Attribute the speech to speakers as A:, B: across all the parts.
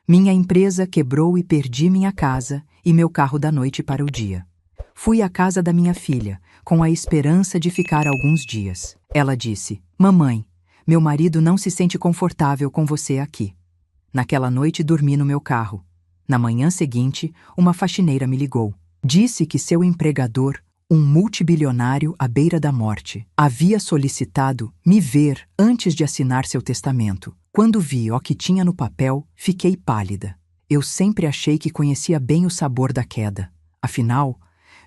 A: Minha empresa quebrou e perdi minha casa e meu carro da noite para o dia. Fui à casa da minha filha, com a esperança de ficar alguns dias. Ela disse: "Mamãe, meu marido não se sente confortável com você aqui." Naquela noite dormi no meu carro. Na manhã seguinte, uma faxineira me ligou. Disse que seu empregador, um multibilionário à beira da morte, havia solicitado me ver antes de assinar seu testamento. Quando vi o que tinha no papel, fiquei pálida. Eu sempre achei que conhecia bem o sabor da queda. Afinal,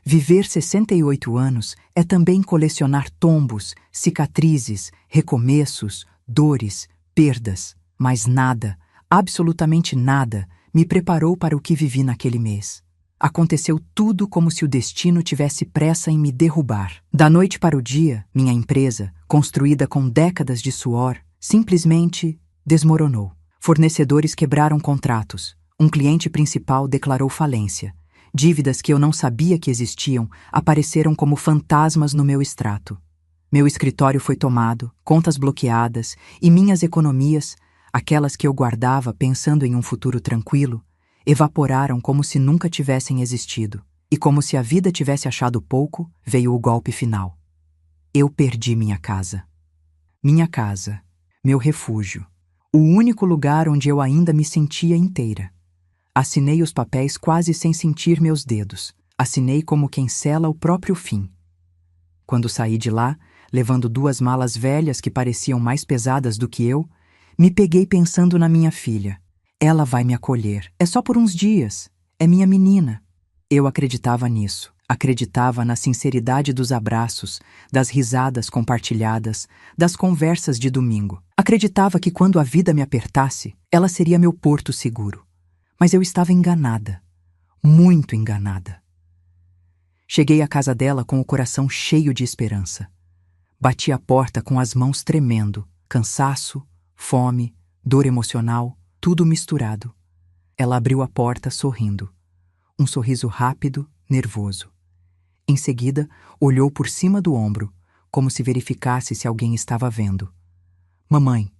A: viver 68 anos é também colecionar tombos, cicatrizes, recomeços, dores, perdas. Mas nada, absolutamente nada, me preparou para o que vivi naquele mês. Aconteceu tudo como se o destino tivesse pressa em me derrubar. Da noite para o dia, minha empresa, construída com décadas de suor, simplesmente desmoronou. Fornecedores quebraram contratos. Um cliente principal declarou falência. Dívidas que eu não sabia que existiam apareceram como fantasmas no meu extrato. Meu escritório foi tomado, contas bloqueadas e minhas economias, aquelas que eu guardava pensando em um futuro tranquilo, evaporaram como se nunca tivessem existido. E como se a vida tivesse achado pouco, veio o golpe final. Eu perdi minha casa. Minha casa, meu refúgio, o único lugar onde eu ainda me sentia inteira. Assinei os papéis quase sem sentir meus dedos. Assinei como quem sela o próprio fim. Quando saí de lá, levando 2 malas velhas que pareciam mais pesadas do que eu, me peguei pensando na minha filha. Ela vai me acolher. É só por uns dias. É minha menina. Eu acreditava nisso. Acreditava na sinceridade dos abraços, das risadas compartilhadas, das conversas de domingo. Acreditava que quando a vida me apertasse, ela seria meu porto seguro. Mas eu estava enganada. Muito enganada. Cheguei à casa dela com o coração cheio de esperança. Bati a porta com as mãos tremendo, cansaço, fome, dor emocional, tudo misturado. Ela abriu a porta sorrindo. Um sorriso rápido, nervoso. Em seguida, olhou por cima do ombro, como se verificasse se alguém estava vendo. "Mamãe",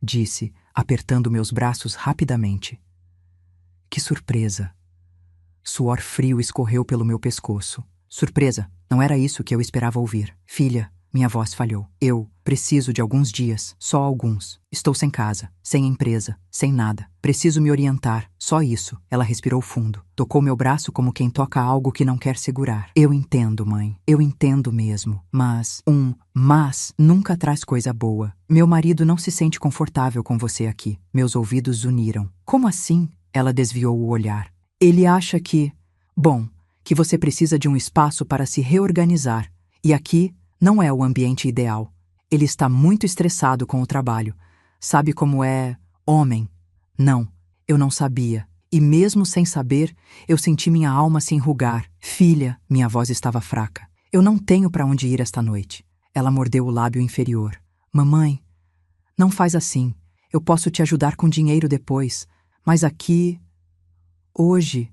A: disse, apertando meus braços rapidamente. Que surpresa! Suor frio escorreu pelo meu pescoço. Surpresa, não era isso que eu esperava ouvir. "Filha", minha voz falhou. "Eu preciso de alguns dias, só alguns. Estou sem casa, sem empresa, sem nada. Preciso me orientar, só isso." Ela respirou fundo. Tocou meu braço como quem toca algo que não quer segurar. "Eu entendo, mãe. Eu entendo mesmo. Mas mas nunca traz coisa boa. Meu marido não se sente confortável com você aqui." Meus ouvidos uniram. "Como assim?" Ela desviou o olhar. "Ele acha que você precisa de um espaço para se reorganizar. E aqui não é o ambiente ideal. Ele está muito estressado com o trabalho. Sabe como é homem?" Não, eu não sabia. E mesmo sem saber, eu senti minha alma se enrugar. "Filha", minha voz estava fraca. "Eu não tenho para onde ir esta noite." Ela mordeu o lábio inferior. "Mamãe, não faz assim. Eu posso te ajudar com dinheiro depois. Mas aqui, hoje,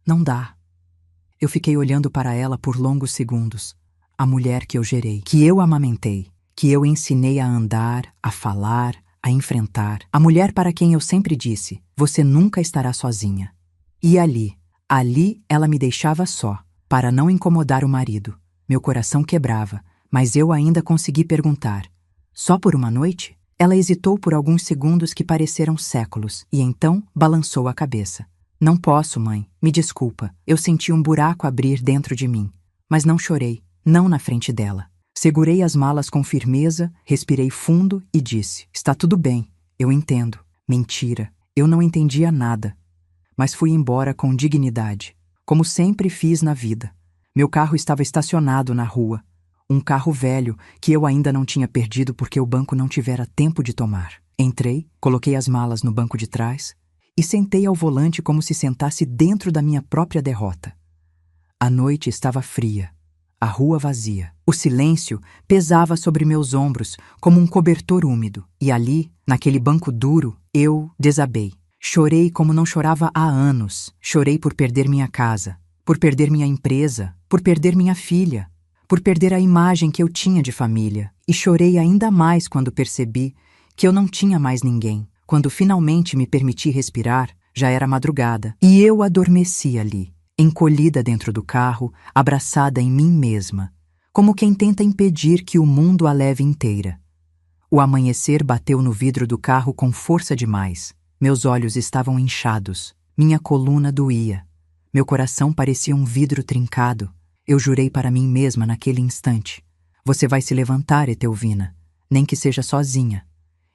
A: não dá." Eu fiquei olhando para ela por longos segundos. A mulher que eu gerei, que eu amamentei, que eu ensinei a andar, a falar, a enfrentar. A mulher para quem eu sempre disse: "Você nunca estará sozinha." E ali ela me deixava só, para não incomodar o marido. Meu coração quebrava, mas eu ainda consegui perguntar: "Só por uma noite?" Ela hesitou por alguns segundos que pareceram séculos, e então balançou a cabeça. "Não posso, mãe. Me desculpa." Eu senti um buraco abrir dentro de mim. Mas não chorei, não na frente dela. Segurei as malas com firmeza, respirei fundo e disse: "Está tudo bem, eu entendo." Mentira, eu não entendia nada. Mas fui embora com dignidade, como sempre fiz na vida. Meu carro estava estacionado na rua. Um carro velho que eu ainda não tinha perdido porque o banco não tivera tempo de tomar. Entrei, coloquei as malas no banco de trás e sentei ao volante como se sentasse dentro da minha própria derrota. A noite estava fria, a rua vazia. O silêncio pesava sobre meus ombros como um cobertor úmido. E ali, naquele banco duro, eu desabei. Chorei como não chorava há anos. Chorei por perder minha casa, por perder minha empresa, por perder minha filha, por perder a imagem que eu tinha de família. E chorei ainda mais quando percebi que eu não tinha mais ninguém. Quando finalmente me permiti respirar, já era madrugada, e eu adormeci ali, encolhida dentro do carro, abraçada em mim mesma, como quem tenta impedir que o mundo a leve inteira. O amanhecer bateu no vidro do carro com força demais. Meus olhos estavam inchados, minha coluna doía. Meu coração parecia um vidro trincado. Eu jurei para mim mesma naquele instante: você vai se levantar, Etelvina, nem que seja sozinha.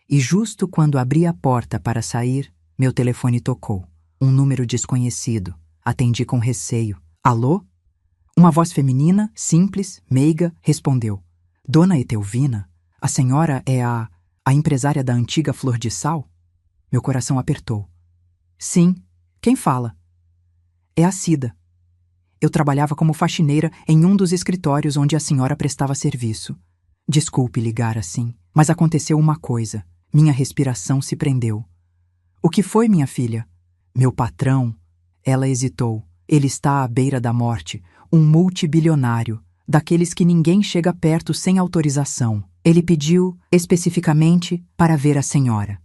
A: E justo quando abri a porta para sair, meu telefone tocou. Um número desconhecido. Atendi com receio. Alô? Uma voz feminina, simples, meiga, respondeu. Dona Etelvina, a senhora é a empresária da antiga Flor de Sal? Meu coração apertou. Sim, quem fala? É a Cida. Eu trabalhava como faxineira em um dos escritórios onde a senhora prestava serviço. Desculpe ligar assim, mas aconteceu uma coisa. Minha respiração se prendeu. O que foi, minha filha? Meu patrão. Ela hesitou. Ele está à beira da morte, um multibilionário, daqueles que ninguém chega perto sem autorização. Ele pediu, especificamente, para ver a senhora.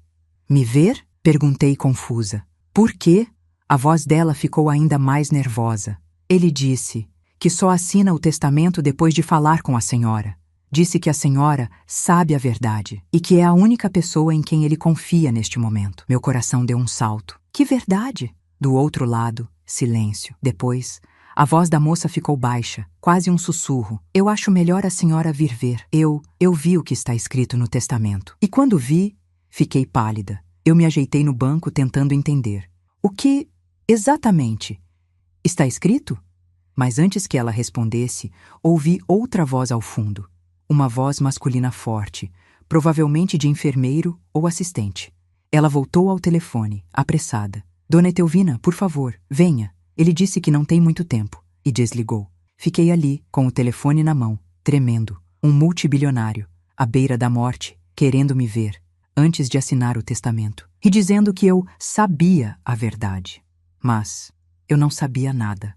A: Me ver? Perguntei confusa. Por quê? A voz dela ficou ainda mais nervosa. Ele disse que só assina o testamento depois de falar com a senhora. Disse que a senhora sabe a verdade e que é a única pessoa em quem ele confia neste momento. Meu coração deu um salto. Que verdade? Do outro lado, silêncio. Depois, a voz da moça ficou baixa, quase um sussurro. Eu acho melhor a senhora vir ver. Eu vi o que está escrito no testamento. E quando vi, fiquei pálida. Eu me ajeitei no banco tentando entender. O que, exatamente, está escrito? Mas antes que ela respondesse, ouvi outra voz ao fundo. Uma voz masculina forte, provavelmente de enfermeiro ou assistente. Ela voltou ao telefone, apressada. Dona Etelvina, por favor, venha. Ele disse que não tem muito tempo. E desligou. Fiquei ali, com o telefone na mão, tremendo. Um multibilionário, à beira da morte, querendo me ver, antes de assinar o testamento. E dizendo que eu sabia a verdade. Mas eu não sabia nada.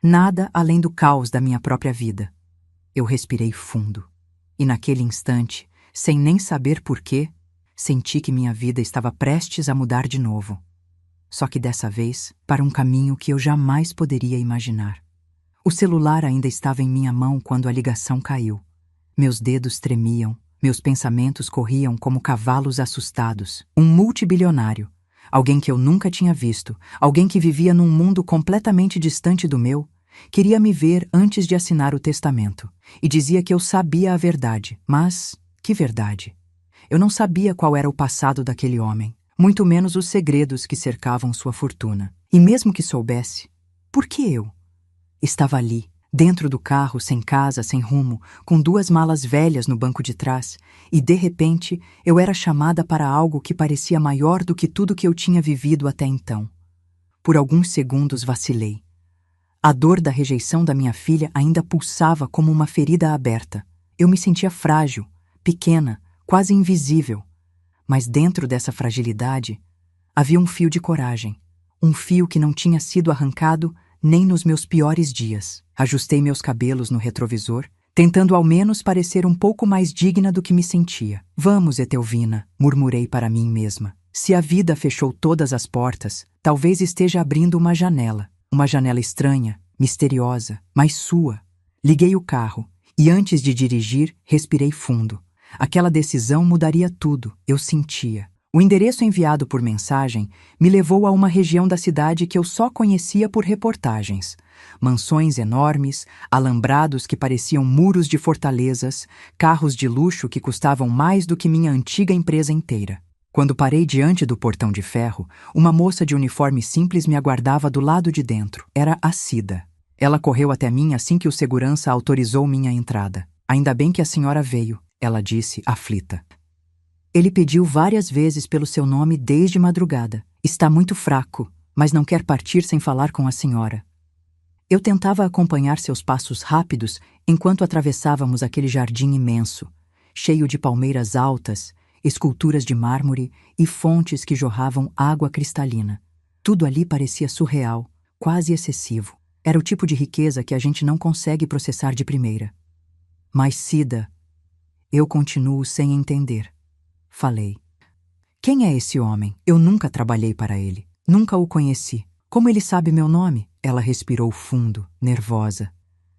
A: Nada além do caos da minha própria vida. Eu respirei fundo. E naquele instante, sem nem saber porquê, senti que minha vida estava prestes a mudar de novo. Só que dessa vez, para um caminho que eu jamais poderia imaginar. O celular ainda estava em minha mão quando a ligação caiu. Meus dedos tremiam, meus pensamentos corriam como cavalos assustados. Um multibilionário, alguém que eu nunca tinha visto, alguém que vivia num mundo completamente distante do meu, queria me ver antes de assinar o testamento, e dizia que eu sabia a verdade. Mas, que verdade? Eu não sabia qual era o passado daquele homem, muito menos os segredos que cercavam sua fortuna. E mesmo que soubesse, por que eu? Estava ali, dentro do carro, sem casa, sem rumo, com 2 malas velhas no banco de trás, e de repente eu era chamada para algo que parecia maior do que tudo que eu tinha vivido até então. Por alguns segundos vacilei. A dor da rejeição da minha filha ainda pulsava como uma ferida aberta. Eu me sentia frágil, pequena, quase invisível. Mas dentro dessa fragilidade, havia um fio de coragem. Um fio que não tinha sido arrancado nem nos meus piores dias. Ajustei meus cabelos no retrovisor, tentando ao menos parecer um pouco mais digna do que me sentia. Vamos, Etelvina, murmurei para mim mesma. Se a vida fechou todas as portas, talvez esteja abrindo uma janela. Uma janela estranha, misteriosa, mas sua. Liguei o carro e antes de dirigir, respirei fundo. Aquela decisão mudaria tudo, eu sentia. O endereço enviado por mensagem me levou a uma região da cidade que eu só conhecia por reportagens. Mansões enormes, alambrados que pareciam muros de fortalezas, carros de luxo que custavam mais do que minha antiga empresa inteira. Quando parei diante do portão de ferro, uma moça de uniforme simples me aguardava do lado de dentro. Era a Cida. Ela correu até mim assim que o segurança autorizou minha entrada. Ainda bem que a senhora veio, ela disse, aflita. Ele pediu várias vezes pelo seu nome desde madrugada. Está muito fraco, mas não quer partir sem falar com a senhora. Eu tentava acompanhar seus passos rápidos enquanto atravessávamos aquele jardim imenso, cheio de palmeiras altas, esculturas de mármore e fontes que jorravam água cristalina. Tudo ali parecia surreal, quase excessivo. Era o tipo de riqueza que a gente não consegue processar de primeira. Mas, Cida, eu continuo sem entender. Falei. Quem é esse homem? Eu nunca trabalhei para ele. Nunca o conheci. Como ele sabe meu nome? Ela respirou fundo, nervosa.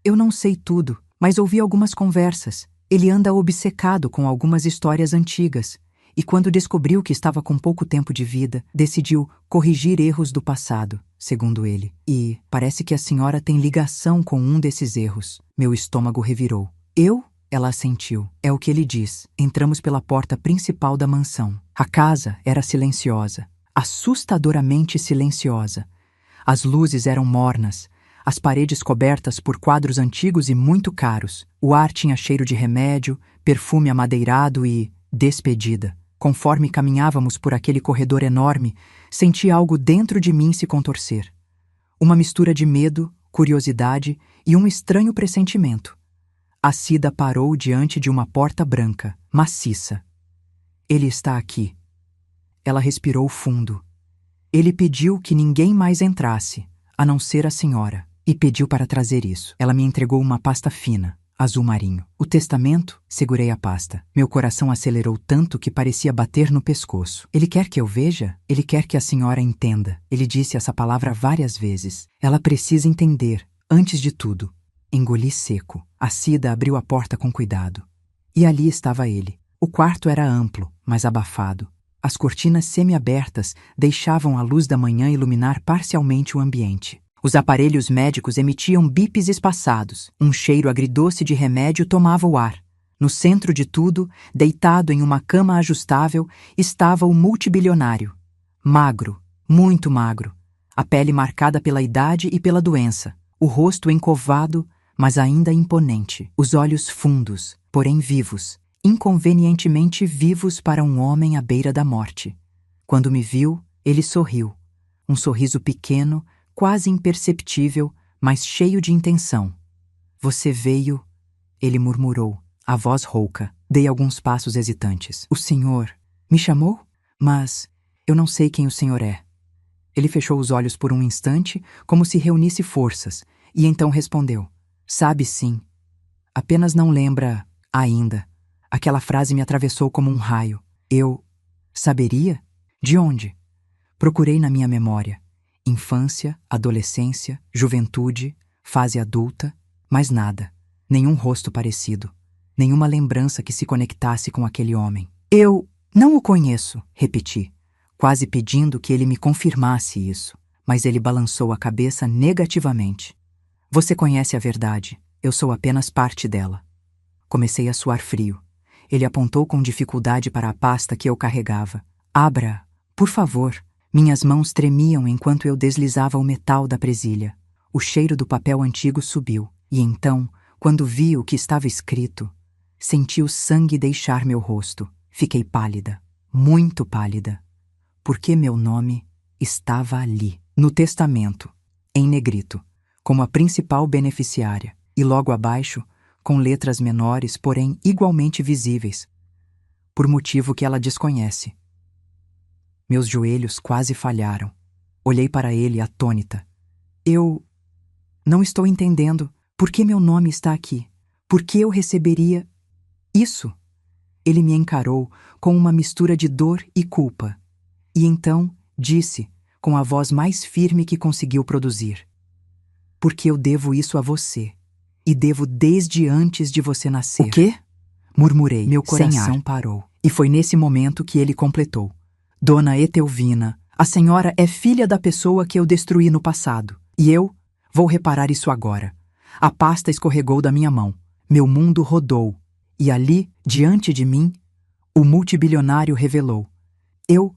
A: Eu não sei tudo, mas ouvi algumas conversas. Ele anda obcecado com algumas histórias antigas. E quando descobriu que estava com pouco tempo de vida, decidiu corrigir erros do passado, segundo ele. E parece que a senhora tem ligação com um desses erros. Meu estômago revirou. Eu? Ela assentiu. É o que ele diz. Entramos pela porta principal da mansão. A casa era silenciosa, assustadoramente silenciosa. As luzes eram mornas, as paredes cobertas por quadros antigos e muito caros. O ar tinha cheiro de remédio, perfume amadeirado e despedida. Conforme caminhávamos por aquele corredor enorme, senti algo dentro de mim se contorcer. Uma mistura de medo, curiosidade e um estranho pressentimento. A Cida parou diante de uma porta branca, maciça. Ele está aqui. Ela respirou fundo. Ele pediu que ninguém mais entrasse, a não ser a senhora, e pediu para trazer isso. Ela me entregou uma pasta fina, azul marinho. O testamento? Segurei a pasta. Meu coração acelerou tanto que parecia bater no pescoço. Ele quer que eu veja? Ele quer que a senhora entenda. Ele disse essa palavra várias vezes. Ela precisa entender, antes de tudo. Engoli seco. A Cida abriu a porta com cuidado. E ali estava ele. O quarto era amplo, mas abafado. As cortinas semi-abertas deixavam a luz da manhã iluminar parcialmente o ambiente. Os aparelhos médicos emitiam bips espaçados. Um cheiro agridoce de remédio tomava o ar. No centro de tudo, deitado em uma cama ajustável, estava o multibilionário. Magro, muito magro. A pele marcada pela idade e pela doença. O rosto encovado, mas ainda imponente. Os olhos fundos, porém vivos. Inconvenientemente vivos para um homem à beira da morte. Quando me viu, ele sorriu. Um sorriso pequeno, quase imperceptível, mas cheio de intenção. Você veio, ele murmurou, a voz rouca. Dei alguns passos hesitantes. O senhor me chamou? Mas eu não sei quem o senhor é. Ele fechou os olhos por um instante, como se reunisse forças, e então respondeu. Sabe sim. Apenas não lembra ainda. Aquela frase me atravessou como um raio. Eu saberia? De onde? Procurei na minha memória. Infância, adolescência, juventude, fase adulta, mas nada. Nenhum rosto parecido. Nenhuma lembrança que se conectasse com aquele homem. Eu não o conheço, repeti, quase pedindo que ele me confirmasse isso. Mas ele balançou a cabeça negativamente. Você conhece a verdade. Eu sou apenas parte dela. Comecei a suar frio. Ele apontou com dificuldade para a pasta que eu carregava. Abra, por favor. Minhas mãos tremiam enquanto eu deslizava o metal da presilha. O cheiro do papel antigo subiu. E então, quando vi o que estava escrito, senti o sangue deixar meu rosto. Fiquei pálida, muito pálida. Porque meu nome estava ali, no testamento, em negrito, como a principal beneficiária. E logo abaixo, com letras menores, porém igualmente visíveis, por motivo que ela desconhece. Meus joelhos quase falharam. Olhei para ele atônita. Eu não estou entendendo por que meu nome está aqui. Por que eu receberia isso? Ele me encarou com uma mistura de dor e culpa. E então disse, com a voz mais firme que conseguiu produzir. Porque eu devo isso a você. E devo desde antes de você nascer. O quê? Murmurei, meu coração parou. E foi nesse momento que ele completou. Dona Etelvina, a senhora é filha da pessoa que eu destruí no passado. E eu vou reparar isso agora. A pasta escorregou da minha mão. Meu mundo rodou. E ali, diante de mim, o multibilionário revelou. Eu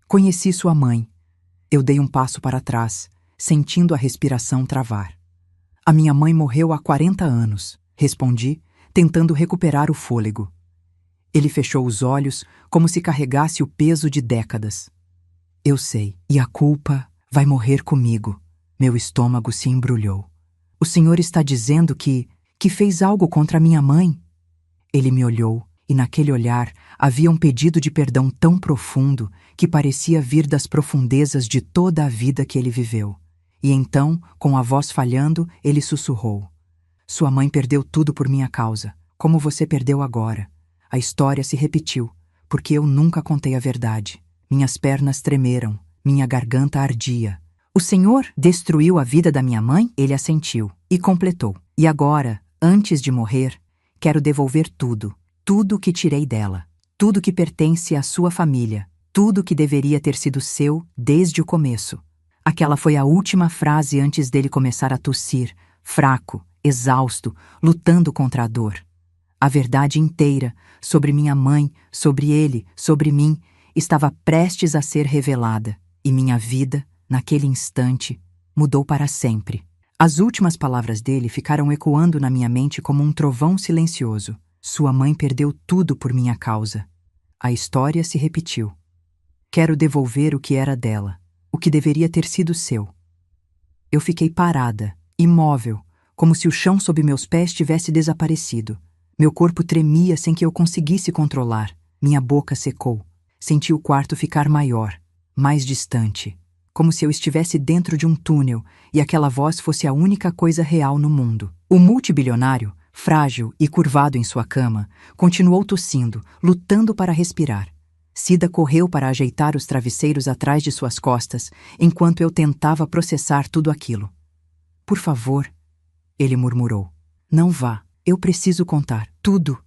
A: conheci sua mãe. Eu dei um passo para trás, sentindo a respiração travar. A minha mãe morreu há 40 anos, respondi, tentando recuperar o fôlego. Ele fechou os olhos como se carregasse o peso de décadas. Eu sei, e a culpa vai morrer comigo. Meu estômago se embrulhou. O senhor está dizendo que fez algo contra minha mãe? Ele me olhou, e naquele olhar havia um pedido de perdão tão profundo que parecia vir das profundezas de toda a vida que ele viveu. E então, com a voz falhando, ele sussurrou. Sua mãe perdeu tudo por minha causa, como você perdeu agora. A história se repetiu, porque eu nunca contei a verdade. Minhas pernas tremeram, minha garganta ardia. O Senhor destruiu a vida da minha mãe? Ele assentiu e completou. E agora, antes de morrer, quero devolver tudo, tudo que tirei dela, tudo que pertence à sua família, tudo que deveria ter sido seu desde o começo. Aquela foi a última frase antes dele começar a tossir, fraco, exausto, lutando contra a dor. A verdade inteira, sobre minha mãe, sobre ele, sobre mim, estava prestes a ser revelada, e minha vida, naquele instante, mudou para sempre. As últimas palavras dele ficaram ecoando na minha mente como um trovão silencioso. Sua mãe perdeu tudo por minha causa. A história se repetiu. Quero devolver o que era dela, o que deveria ter sido seu. Eu fiquei parada, imóvel, como se o chão sob meus pés tivesse desaparecido. Meu corpo tremia sem que eu conseguisse controlar. Minha boca secou. Senti o quarto ficar maior, mais distante, como se eu estivesse dentro de um túnel e aquela voz fosse a única coisa real no mundo. O multibilionário, frágil e curvado em sua cama, continuou tossindo, lutando para respirar. Cida correu para ajeitar os travesseiros atrás de suas costas, enquanto eu tentava processar tudo aquilo. Por favor, ele murmurou. Não vá, eu preciso contar tudo.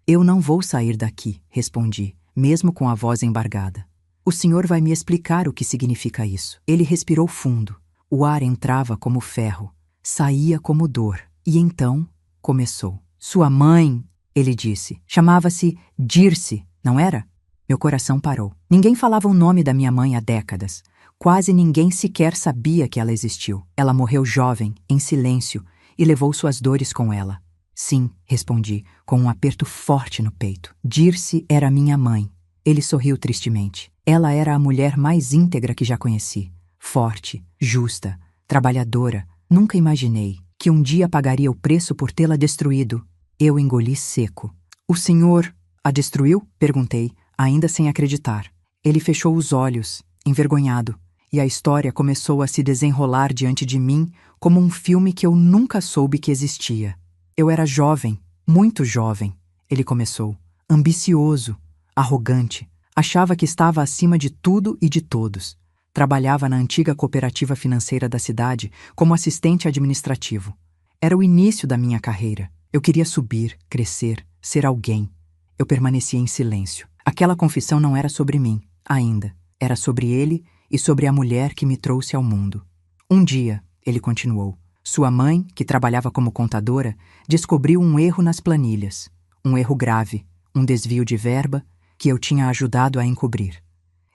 A: Eu não vou sair daqui, respondi, mesmo com a voz embargada. O senhor vai me explicar o que significa isso. Ele respirou fundo. O ar entrava como ferro, saía como dor. E então começou. Sua mãe, ele disse, chamava-se Dirce, não era? Meu coração parou. Ninguém falava o nome da minha mãe há décadas. Quase ninguém sequer sabia que ela existiu. Ela morreu jovem, em silêncio, e levou suas dores com ela. Sim, respondi, com um aperto forte no peito. Dirce era minha mãe. Ele sorriu tristemente. Ela era a mulher mais íntegra que já conheci. Forte, justa, trabalhadora. Nunca imaginei que um dia pagaria o preço por tê-la destruído. Eu engoli seco. O senhor a destruiu? Perguntei, ainda sem acreditar. Ele fechou os olhos, envergonhado, e a história começou a se desenrolar diante de mim como um filme que eu nunca soube que existia. Eu era jovem, muito jovem, ele começou, ambicioso, arrogante, achava que estava acima de tudo e de todos. Trabalhava na antiga cooperativa financeira da cidade como assistente administrativo. Era o início da minha carreira. Eu queria subir, crescer, ser alguém. Eu permanecia em silêncio. Aquela confissão não era sobre mim, ainda. Era sobre ele e sobre a mulher que me trouxe ao mundo. Um dia, ele continuou, sua mãe, que trabalhava como contadora, descobriu um erro nas planilhas. Um erro grave, um desvio de verba que eu tinha ajudado a encobrir.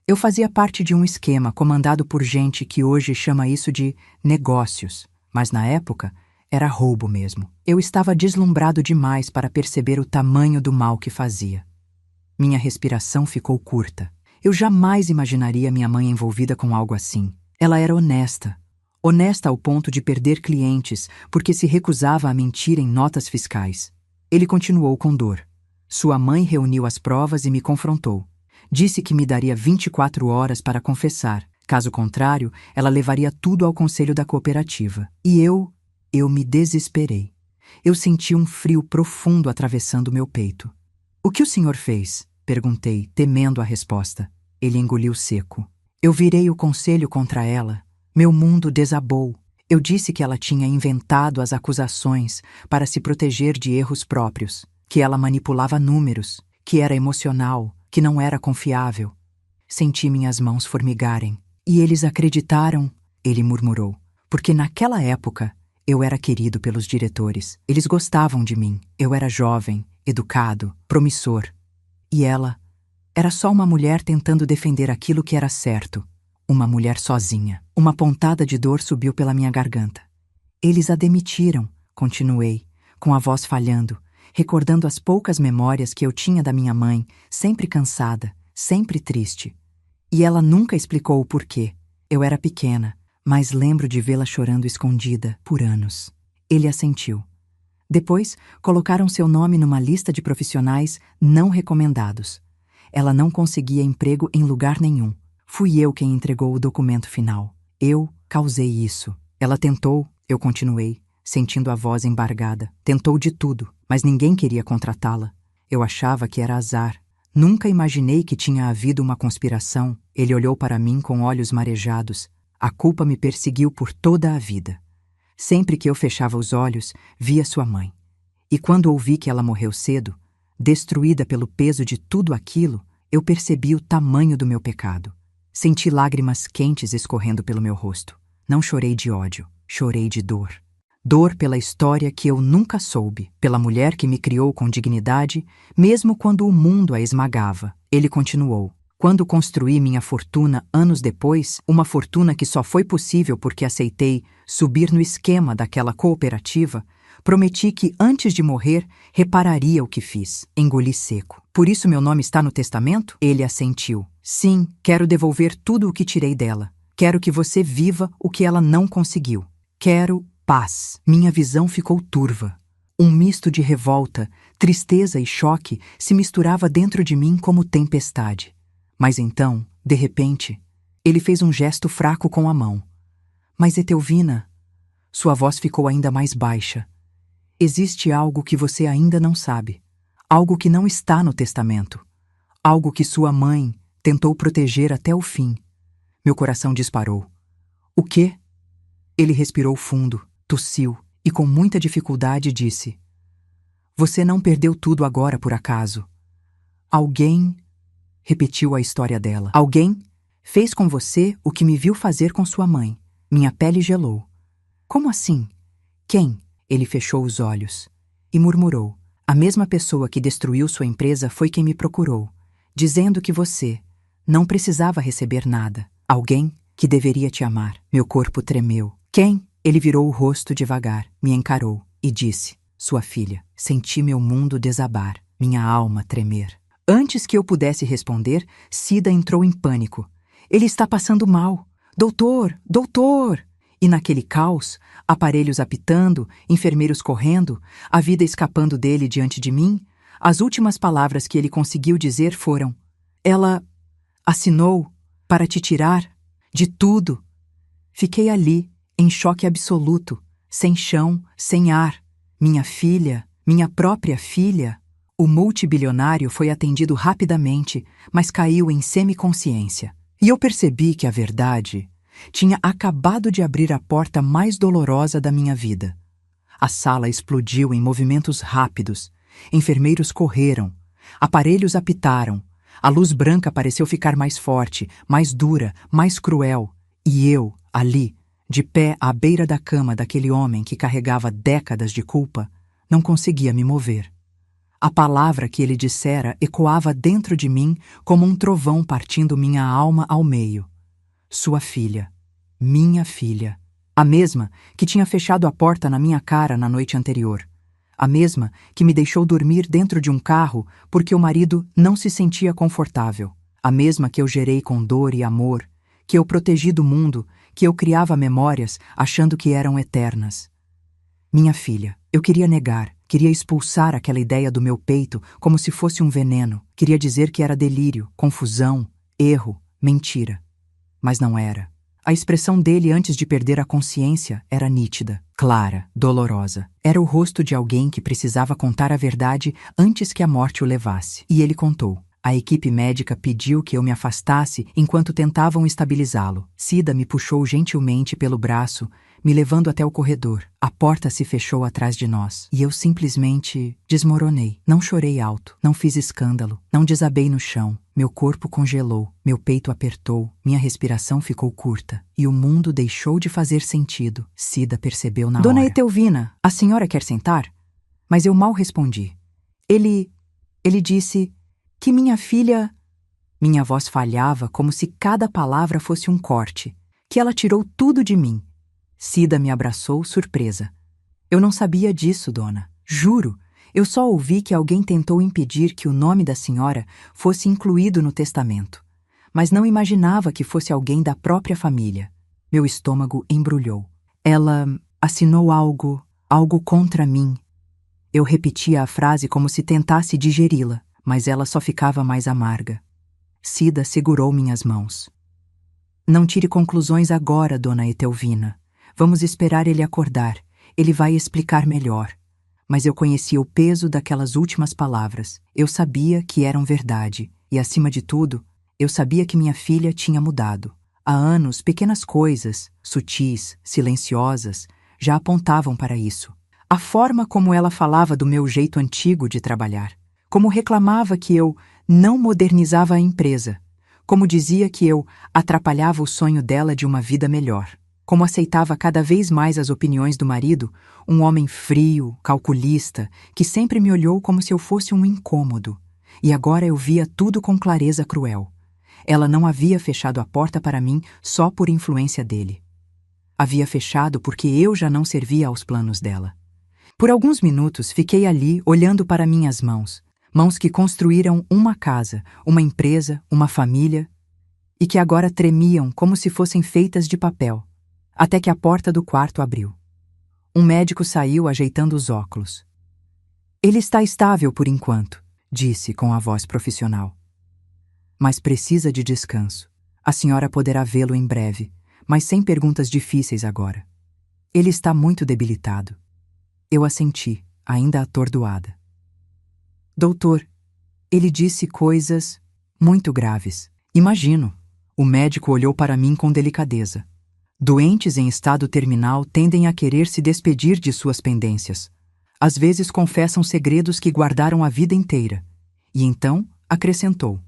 A: Eu fazia parte de um esquema comandado por gente que hoje chama isso de negócios, mas na época era roubo mesmo. Eu estava deslumbrado demais para perceber o tamanho do mal que fazia. Minha respiração ficou curta. Eu jamais imaginaria minha mãe envolvida com algo assim. Ela era honesta. Honesta ao ponto de perder clientes porque se recusava a mentir em notas fiscais. Ele continuou com dor. Sua mãe reuniu as provas e me confrontou. Disse que me daria 24 horas para confessar. Caso contrário, ela levaria tudo ao conselho da cooperativa. E eu me desesperei. Eu senti um frio profundo atravessando meu peito. O que o senhor fez? Perguntei, temendo a resposta. Ele engoliu seco. Eu virei o conselho contra ela. Meu mundo desabou. Eu disse que ela tinha inventado as acusações para se proteger de erros próprios, que ela manipulava números, que era emocional, que não era confiável. Senti minhas mãos formigarem. E eles acreditaram, ele murmurou, porque naquela época eu era querido pelos diretores. Eles gostavam de mim. Eu era jovem, educado, promissor. E ela era só uma mulher tentando defender aquilo que era certo. Uma mulher sozinha. Uma pontada de dor subiu pela minha garganta. Eles a demitiram, continuei, com a voz falhando, recordando as poucas memórias que eu tinha da minha mãe, sempre cansada, sempre triste. E ela nunca explicou o porquê. Eu era pequena, mas lembro de vê-la chorando escondida por anos. Ele assentiu. Depois, colocaram seu nome numa lista de profissionais não recomendados. Ela não conseguia emprego em lugar nenhum. Fui eu quem entregou o documento final. Eu causei isso. Ela tentou, eu continuei, sentindo a voz embargada. Tentou de tudo, mas ninguém queria contratá-la. Eu achava que era azar. Nunca imaginei que tinha havido uma conspiração. Ele olhou para mim com olhos marejados. A culpa me perseguiu por toda a vida. Sempre que eu fechava os olhos, via sua mãe. E quando ouvi que ela morreu cedo, destruída pelo peso de tudo aquilo, eu percebi o tamanho do meu pecado. Senti lágrimas quentes escorrendo pelo meu rosto. Não chorei de ódio, chorei de dor. Dor pela história que eu nunca soube, pela mulher que me criou com dignidade, mesmo quando o mundo a esmagava. Ele continuou. Quando construí minha fortuna anos depois, uma fortuna que só foi possível porque aceitei subir no esquema daquela cooperativa, prometi que antes de morrer repararia o que fiz. Engoli seco. Por isso meu nome está no testamento? Ele assentiu. Sim, quero devolver tudo o que tirei dela. Quero que você viva o que ela não conseguiu. Quero paz. Minha visão ficou turva. Um misto de revolta, tristeza e choque se misturava dentro de mim como tempestade. Mas então, de repente, ele fez um gesto fraco com a mão. Mas Etelvina, sua voz ficou ainda mais baixa. Existe algo que você ainda não sabe. Algo que não está no testamento. Algo que sua mãe tentou proteger até o fim. Meu coração disparou. O quê? Ele respirou fundo, tossiu e com muita dificuldade disse: Você não perdeu tudo agora por acaso. Alguém repetiu a história dela. Alguém fez com você o que me viu fazer com sua mãe. Minha pele gelou. Como assim? Quem? Ele fechou os olhos e murmurou. A mesma pessoa que destruiu sua empresa foi quem me procurou, dizendo que você não precisava receber nada. Alguém que deveria te amar. Meu corpo tremeu. Quem? Ele virou o rosto devagar, me encarou e disse: Sua filha. Senti meu mundo desabar, minha alma tremer. Antes que eu pudesse responder, Cida entrou em pânico. Ele está passando mal. Doutor! Doutor! E naquele caos, aparelhos apitando, enfermeiros correndo, a vida escapando dele diante de mim, as últimas palavras que ele conseguiu dizer foram: Ela assinou para te tirar de tudo. Fiquei ali, em choque absoluto, sem chão, sem ar. Minha filha, minha própria filha. O multibilionário foi atendido rapidamente, mas caiu em semiconsciência. E eu percebi que a verdade tinha acabado de abrir a porta mais dolorosa da minha vida. A sala explodiu em movimentos rápidos. Enfermeiros correram. Aparelhos apitaram. A luz branca pareceu ficar mais forte, mais dura, mais cruel. E eu, ali, de pé à beira da cama daquele homem que carregava décadas de culpa, não conseguia me mover. A palavra que ele dissera ecoava dentro de mim como um trovão partindo minha alma ao meio. Sua filha. Minha filha. A mesma que tinha fechado a porta na minha cara na noite anterior. A mesma que me deixou dormir dentro de um carro porque o marido não se sentia confortável. A mesma que eu gerei com dor e amor, que eu protegi do mundo, que eu criava memórias achando que eram eternas. Minha filha. Eu queria negar, queria expulsar aquela ideia do meu peito como se fosse um veneno. Queria dizer que era delírio, confusão, erro, mentira. Mas não era. A expressão dele antes de perder a consciência era nítida, clara, dolorosa. Era o rosto de alguém que precisava contar a verdade antes que a morte o levasse. E ele contou. A equipe médica pediu que eu me afastasse enquanto tentavam estabilizá-lo. Cida me puxou gentilmente pelo braço, me levando até o corredor. A porta se fechou atrás de nós e eu simplesmente desmoronei. Não chorei alto, não fiz escândalo, não desabei no chão. Meu corpo congelou, meu peito apertou, minha respiração ficou curta e o mundo deixou de fazer sentido. Cida percebeu na hora. Dona Etelvina, a senhora quer sentar? Mas eu mal respondi. Ele disse que minha filha... Minha voz falhava como se cada palavra fosse um corte, que ela tirou tudo de mim. Cida me abraçou, surpresa. Eu não sabia disso, dona. Juro, eu só ouvi que alguém tentou impedir que o nome da senhora fosse incluído no testamento. Mas não imaginava que fosse alguém da própria família. Meu estômago embrulhou. Ela assinou algo contra mim. Eu repetia a frase como se tentasse digeri-la, mas ela só ficava mais amarga. Cida segurou minhas mãos. Não tire conclusões agora, dona Etelvina. Vamos esperar ele acordar. Ele vai explicar melhor. Mas eu conhecia o peso daquelas últimas palavras. Eu sabia que eram verdade e, acima de tudo, eu sabia que minha filha tinha mudado. Há anos, pequenas coisas, sutis, silenciosas, já apontavam para isso. A forma como ela falava do meu jeito antigo de trabalhar, como reclamava que eu não modernizava a empresa, como dizia que eu atrapalhava o sonho dela de uma vida melhor, como aceitava cada vez mais as opiniões do marido, um homem frio, calculista, que sempre me olhou como se eu fosse um incômodo. E agora eu via tudo com clareza cruel. Ela não havia fechado a porta para mim só por influência dele. Havia fechado porque eu já não servia aos planos dela. Por alguns minutos fiquei ali olhando para minhas mãos, mãos que construíram uma casa, uma empresa, uma família, e que agora tremiam como se fossem feitas de papel, até que a porta do quarto abriu. Um médico saiu ajeitando os óculos. Ele está estável por enquanto, disse com a voz profissional. Mas precisa de descanso. A senhora poderá vê-lo em breve, mas sem perguntas difíceis agora. Ele está muito debilitado. Eu assenti, ainda atordoada. Doutor, ele disse coisas muito graves. Imagino. O médico olhou para mim com delicadeza. Doentes em estado terminal tendem a querer se despedir de suas pendências. Às vezes confessam segredos que guardaram a vida inteira. E então acrescentou.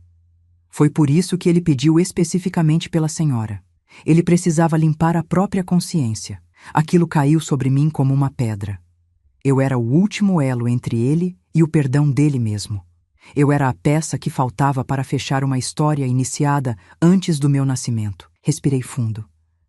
A: Foi por isso que ele pediu especificamente pela senhora. Ele precisava limpar a própria consciência. Aquilo caiu sobre mim como uma pedra. Eu era o último elo entre ele e o perdão dele mesmo. Eu era a peça que faltava para fechar uma história iniciada antes do meu nascimento. Respirei fundo.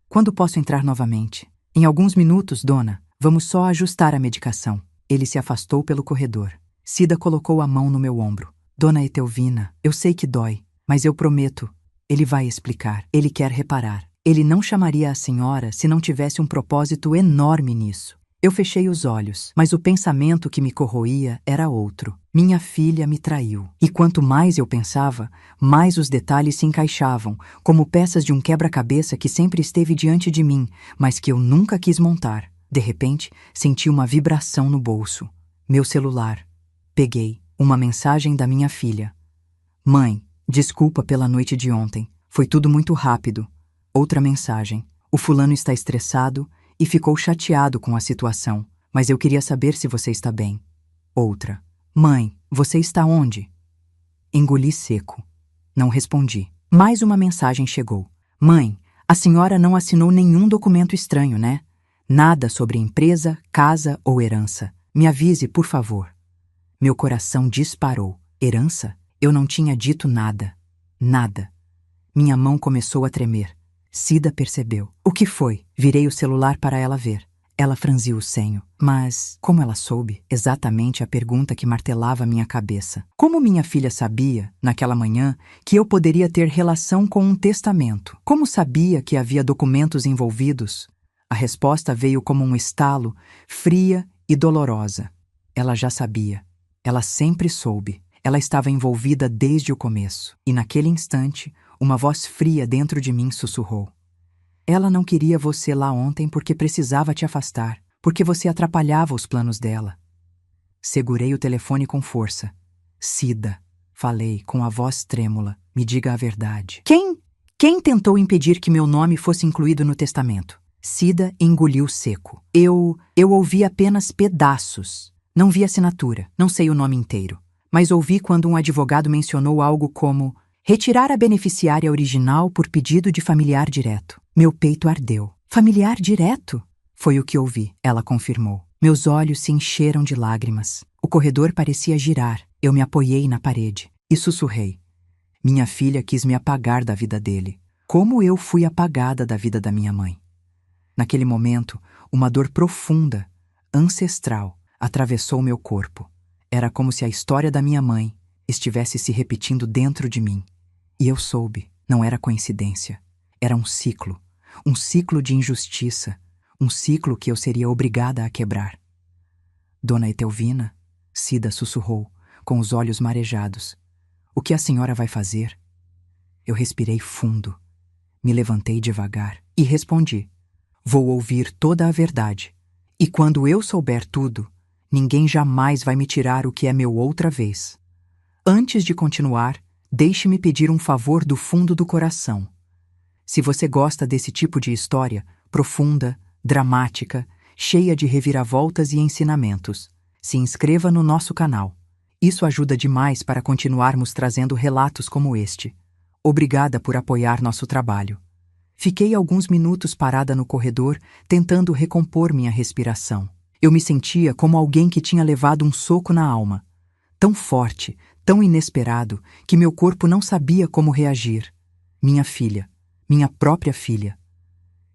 A: Quando posso entrar novamente? Em alguns minutos, dona. Vamos só ajustar a medicação. Ele se afastou pelo corredor. Cida colocou a mão no meu ombro. Dona Etelvina, eu sei que dói. Mas eu prometo, ele vai explicar, ele quer reparar. Ele não chamaria a senhora se não tivesse um propósito enorme nisso. Eu fechei os olhos, mas o pensamento que me corroía era outro. Minha filha me traiu. E quanto mais eu pensava, mais os detalhes se encaixavam, como peças de um quebra-cabeça que sempre esteve diante de mim, mas que eu nunca quis montar. De repente, senti uma vibração no bolso. Meu celular. Peguei. Uma mensagem da minha filha. Mãe, desculpa pela noite de ontem. Foi tudo muito rápido. Outra mensagem. O fulano está estressado e ficou chateado com a situação, mas eu queria saber se você está bem. Outra. Mãe, você está onde? Engoli seco. Não respondi. Mais uma mensagem chegou. Mãe, a senhora não assinou nenhum documento estranho, né? Nada sobre empresa, casa ou herança. Me avise, por favor. Meu coração disparou. Herança? Eu não tinha dito nada. Nada. Minha mão começou a tremer. Cida percebeu. O que foi? Virei o celular para ela ver. Ela franziu o senho. Mas como ela soube? Exatamente a pergunta que martelava minha cabeça. Como minha filha sabia, naquela manhã, que eu poderia ter relação com um testamento? Como sabia que havia documentos envolvidos? A resposta veio como um estalo, fria e dolorosa. Ela já sabia. Ela sempre soube. Ela estava envolvida desde o começo. E naquele instante, uma voz fria dentro de mim sussurrou. Ela não queria você lá ontem porque precisava te afastar, porque você atrapalhava os planos dela. Segurei o telefone com força. Cida, falei com a voz trêmula, me diga a verdade. Quem tentou impedir que meu nome fosse incluído no testamento? Cida engoliu seco. Eu ouvi apenas pedaços. Não vi assinatura, não sei o nome inteiro. Mas ouvi quando um advogado mencionou algo como retirar a beneficiária original por pedido de familiar direto. Meu peito ardeu. Familiar direto? Foi o que ouvi, ela confirmou. Meus olhos se encheram de lágrimas. O corredor parecia girar. Eu me apoiei na parede e sussurrei. Minha filha quis me apagar da vida dele. Como eu fui apagada da vida da minha mãe. Naquele momento, uma dor profunda, ancestral, atravessou meu corpo. Era como se a história da minha mãe estivesse se repetindo dentro de mim. E eu soube, não era coincidência. Era um ciclo de injustiça, um ciclo que eu seria obrigada a quebrar. Dona Etelvina, Cida sussurrou, com os olhos marejados. O que a senhora vai fazer? Eu respirei fundo, me levantei devagar e respondi. Vou ouvir toda a verdade. E quando eu souber tudo, Ninguém jamais vai me tirar o que é meu outra vez. Antes de continuar, deixe-me pedir um favor do fundo do coração. Se você gosta desse tipo de história, profunda, dramática, cheia de reviravoltas e ensinamentos, se inscreva no nosso canal. Isso ajuda demais para continuarmos trazendo relatos como este. Obrigada por apoiar nosso trabalho. Fiquei alguns minutos parada no corredor, tentando recompor minha respiração. Eu me sentia como alguém que tinha levado um soco na alma. Tão forte, tão inesperado, que meu corpo não sabia como reagir. Minha filha, minha própria filha.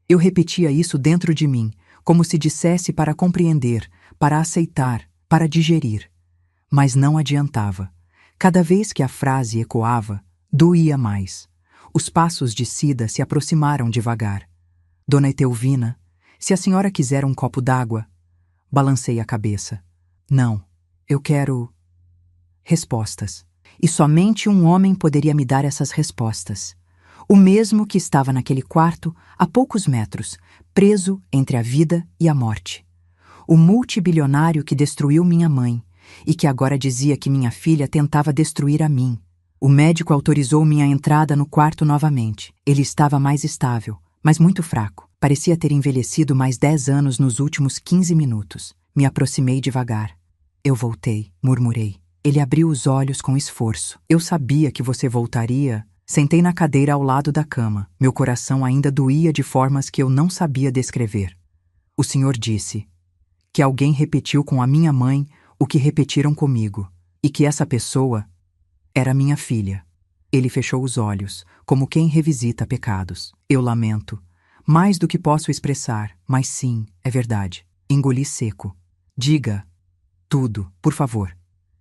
A: Eu repetia isso dentro de mim, como se dissesse para compreender, para aceitar, para digerir. Mas não adiantava. Cada vez que a frase ecoava, doía mais. Os passos de Cida se aproximaram devagar. Dona Etelvina, se a senhora quiser um copo d'água... Balancei a cabeça. Não, eu quero... respostas. E somente um homem poderia me dar essas respostas. O mesmo que estava naquele quarto, a poucos metros, preso entre a vida e a morte. O multibilionário que destruiu minha mãe e que agora dizia que minha filha tentava destruir a mim. O médico autorizou minha entrada no quarto novamente. Ele estava mais estável, mas muito fraco. Parecia ter envelhecido mais 10 anos nos últimos 15 minutos. Me aproximei devagar. Eu voltei, murmurei. Ele abriu os olhos com esforço. Eu sabia que você voltaria. Sentei na cadeira ao lado da cama. Meu coração ainda doía de formas que eu não sabia descrever. O senhor disse que alguém repetiu com a minha mãe o que repetiram comigo, e que essa pessoa era minha filha. Ele fechou os olhos, como quem revisita pecados. Eu lamento. Mais do que posso expressar, mas sim, é verdade. Engoli seco. Diga tudo, por favor.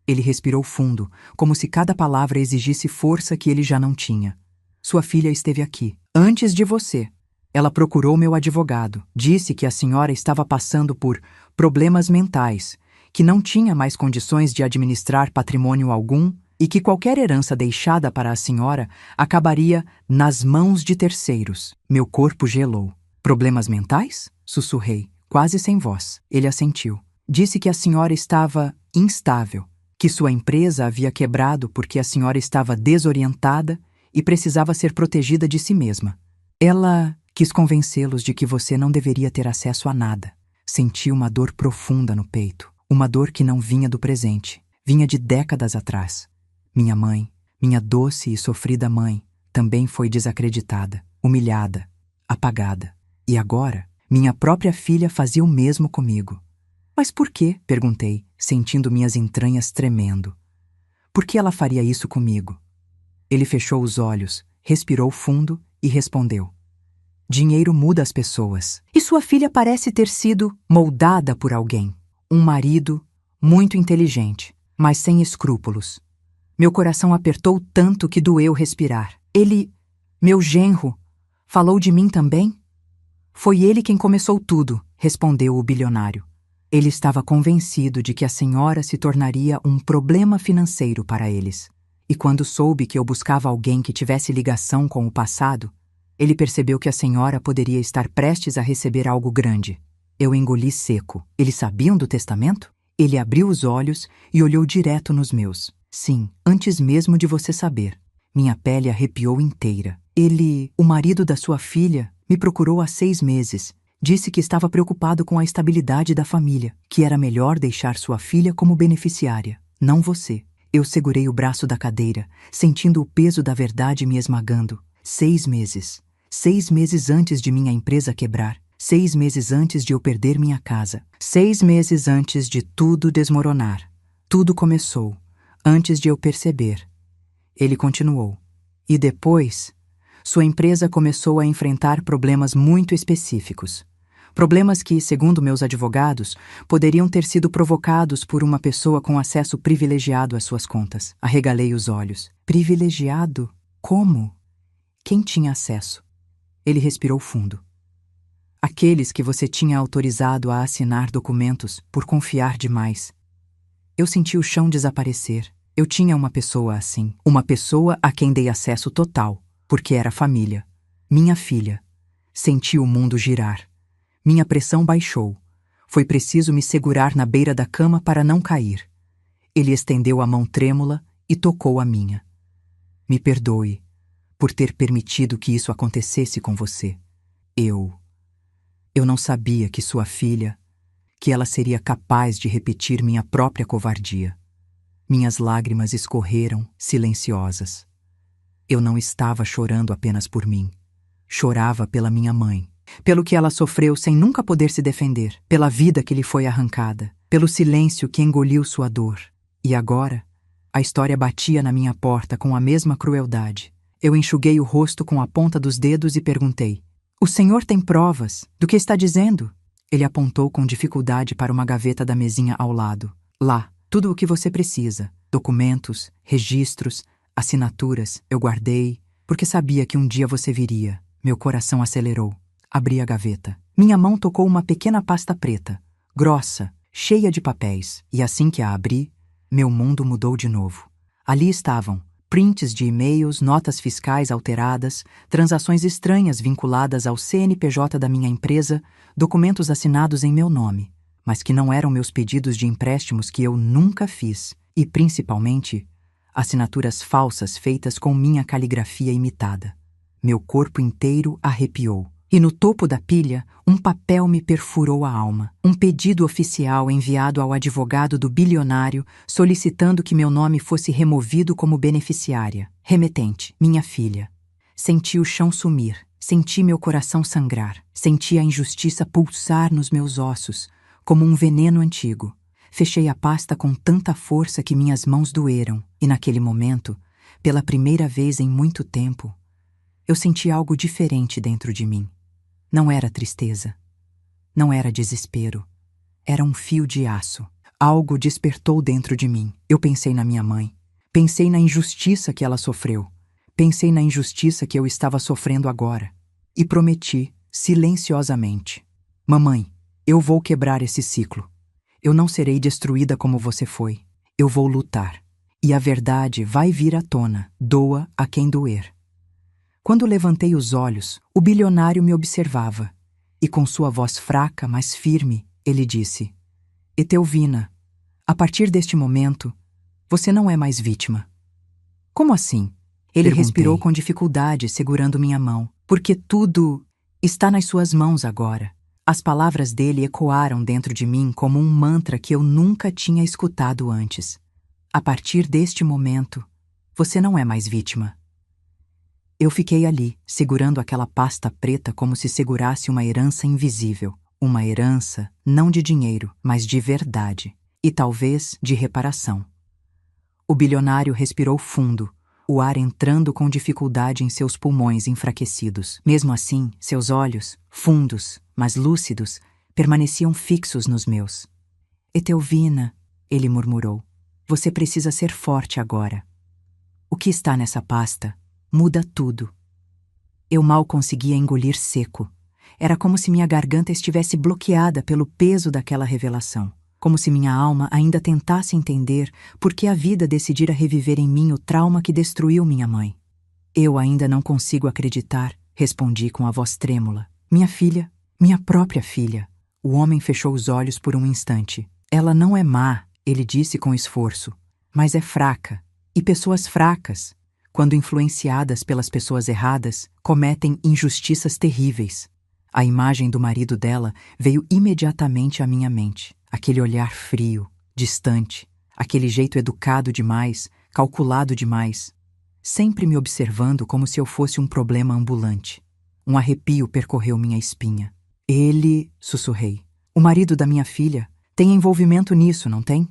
A: Ele respirou fundo, como se cada palavra exigisse força que ele já não tinha. Sua filha esteve aqui, antes de você. Ela procurou meu advogado. Disse que a senhora estava passando por problemas mentais, que não tinha mais condições de administrar patrimônio algum e que qualquer herança deixada para a senhora acabaria nas mãos de terceiros. Meu corpo gelou. Problemas mentais? Sussurrei, quase sem voz. Ele assentiu. Disse que a senhora estava instável, que sua empresa havia quebrado porque a senhora estava desorientada e precisava ser protegida de si mesma. Ela quis convencê-los de que você não deveria ter acesso a nada. Senti uma dor profunda no peito, uma dor que não vinha do presente, vinha de décadas atrás. Minha mãe, minha doce e sofrida mãe, também foi desacreditada, humilhada, apagada. E agora, minha própria filha fazia o mesmo comigo. Mas por quê? Perguntei, sentindo minhas entranhas tremendo. Por que ela faria isso comigo? Ele fechou os olhos, respirou fundo e respondeu. Dinheiro muda as pessoas. E sua filha parece ter sido moldada por alguém. Um marido muito inteligente, mas sem escrúpulos. Meu coração apertou tanto que doeu respirar. Ele, meu genro, falou de mim também? Foi ele quem começou tudo, respondeu o bilionário. Ele estava convencido de que a senhora se tornaria um problema financeiro para eles. E quando soube que eu buscava alguém que tivesse ligação com o passado, ele percebeu que a senhora poderia estar prestes a receber algo grande. Eu engoli seco. Eles sabiam do testamento? Ele abriu os olhos e olhou direto nos meus. Sim, antes mesmo de você saber. Minha pele arrepiou inteira. Ele, o marido da sua filha, me procurou há 6 meses. Disse que estava preocupado com a estabilidade da família, que era melhor deixar sua filha como beneficiária, não você. Eu segurei o braço da cadeira, sentindo o peso da verdade me esmagando. 6 meses. 6 meses antes de minha empresa quebrar. 6 meses antes de eu perder minha casa. 6 meses antes de tudo desmoronar. Tudo começou, antes de eu perceber. Ele continuou. E depois, sua empresa começou a enfrentar problemas muito específicos. Problemas que, segundo meus advogados, poderiam ter sido provocados por uma pessoa com acesso privilegiado às suas contas. Arregalei os olhos. Privilegiado? Como? Quem tinha acesso? Ele respirou fundo. Aqueles que você tinha autorizado a assinar documentos por confiar demais. Eu senti o chão desaparecer. Eu tinha uma pessoa assim. Uma pessoa a quem dei acesso total, porque era família. Minha filha. Senti o mundo girar. Minha pressão baixou. Foi preciso me segurar na beira da cama para não cair. Ele estendeu a mão trêmula e tocou a minha. Me perdoe por ter permitido que isso acontecesse com você. Eu não sabia que sua filha, que ela seria capaz de repetir minha própria covardia. Minhas lágrimas escorreram, silenciosas. Eu não estava chorando apenas por mim. Chorava pela minha mãe, pelo que ela sofreu sem nunca poder se defender, pela vida que lhe foi arrancada, pelo silêncio que engoliu sua dor. E agora, a história batia na minha porta com a mesma crueldade. Eu enxuguei o rosto com a ponta dos dedos e perguntei: "O senhor tem provas do que está dizendo?" Ele apontou com dificuldade para uma gaveta da mesinha ao lado. "Lá, tudo o que você precisa. Documentos, registros, assinaturas, eu guardei, porque sabia que um dia você viria." Meu coração acelerou. Abri a gaveta. Minha mão tocou uma pequena pasta preta, grossa, cheia de papéis, e assim que a abri, meu mundo mudou de novo. Ali estavam prints de e-mails, notas fiscais alteradas, transações estranhas vinculadas ao CNPJ da minha empresa, documentos assinados em meu nome, mas que não eram meus pedidos de empréstimos que eu nunca fiz, e, principalmente, assinaturas falsas feitas com minha caligrafia imitada. Meu corpo inteiro arrepiou. E no topo da pilha, um papel me perfurou a alma. Um pedido oficial enviado ao advogado do bilionário solicitando que meu nome fosse removido como beneficiária. Remetente, minha filha. Senti o chão sumir. Senti meu coração sangrar. Senti a injustiça pulsar nos meus ossos, como um veneno antigo. Fechei a pasta com tanta força que minhas mãos doeram. E naquele momento, pela primeira vez em muito tempo, eu senti algo diferente dentro de mim. Não era tristeza. Não era desespero. Era um fio de aço. Algo despertou dentro de mim. Eu pensei na minha mãe. Pensei na injustiça que ela sofreu. Pensei na injustiça que eu estava sofrendo agora. E prometi, silenciosamente: "Mamãe, eu vou quebrar esse ciclo. Eu não serei destruída como você foi. Eu vou lutar. E a verdade vai vir à tona, doa a quem doer." Quando levantei os olhos, o bilionário me observava, e com sua voz fraca, mas firme, ele disse: "Etelvina, a partir deste momento, você não é mais vítima." "Como assim?" Ele respirou com dificuldade, segurando minha mão. "Porque tudo está nas suas mãos agora." As palavras dele ecoaram dentro de mim como um mantra que eu nunca tinha escutado antes. "A partir deste momento, você não é mais vítima." Eu fiquei ali, segurando aquela pasta preta como se segurasse uma herança invisível. Uma herança não de dinheiro, mas de verdade. E talvez de reparação. O bilionário respirou fundo, o ar entrando com dificuldade em seus pulmões enfraquecidos. Mesmo assim, seus olhos, fundos, mas lúcidos, permaneciam fixos nos meus. "Etelvina", ele murmurou, "você precisa ser forte agora. O que está nessa pasta muda tudo." Eu mal conseguia engolir seco. Era como se minha garganta estivesse bloqueada pelo peso daquela revelação. Como se minha alma ainda tentasse entender por que a vida decidira reviver em mim o trauma que destruiu minha mãe. "Eu ainda não consigo acreditar", respondi com a voz trêmula. "Minha filha, minha própria filha." O homem fechou os olhos por um instante. "Ela não é má", ele disse com esforço, "mas é fraca. E pessoas fracas, quando influenciadas pelas pessoas erradas, cometem injustiças terríveis." A imagem do marido dela veio imediatamente à minha mente. Aquele olhar frio, distante, aquele jeito educado demais, calculado demais, sempre me observando como se eu fosse um problema ambulante. Um arrepio percorreu minha espinha. "Ele", sussurrei, "o marido da minha filha, tem envolvimento nisso, não tem?"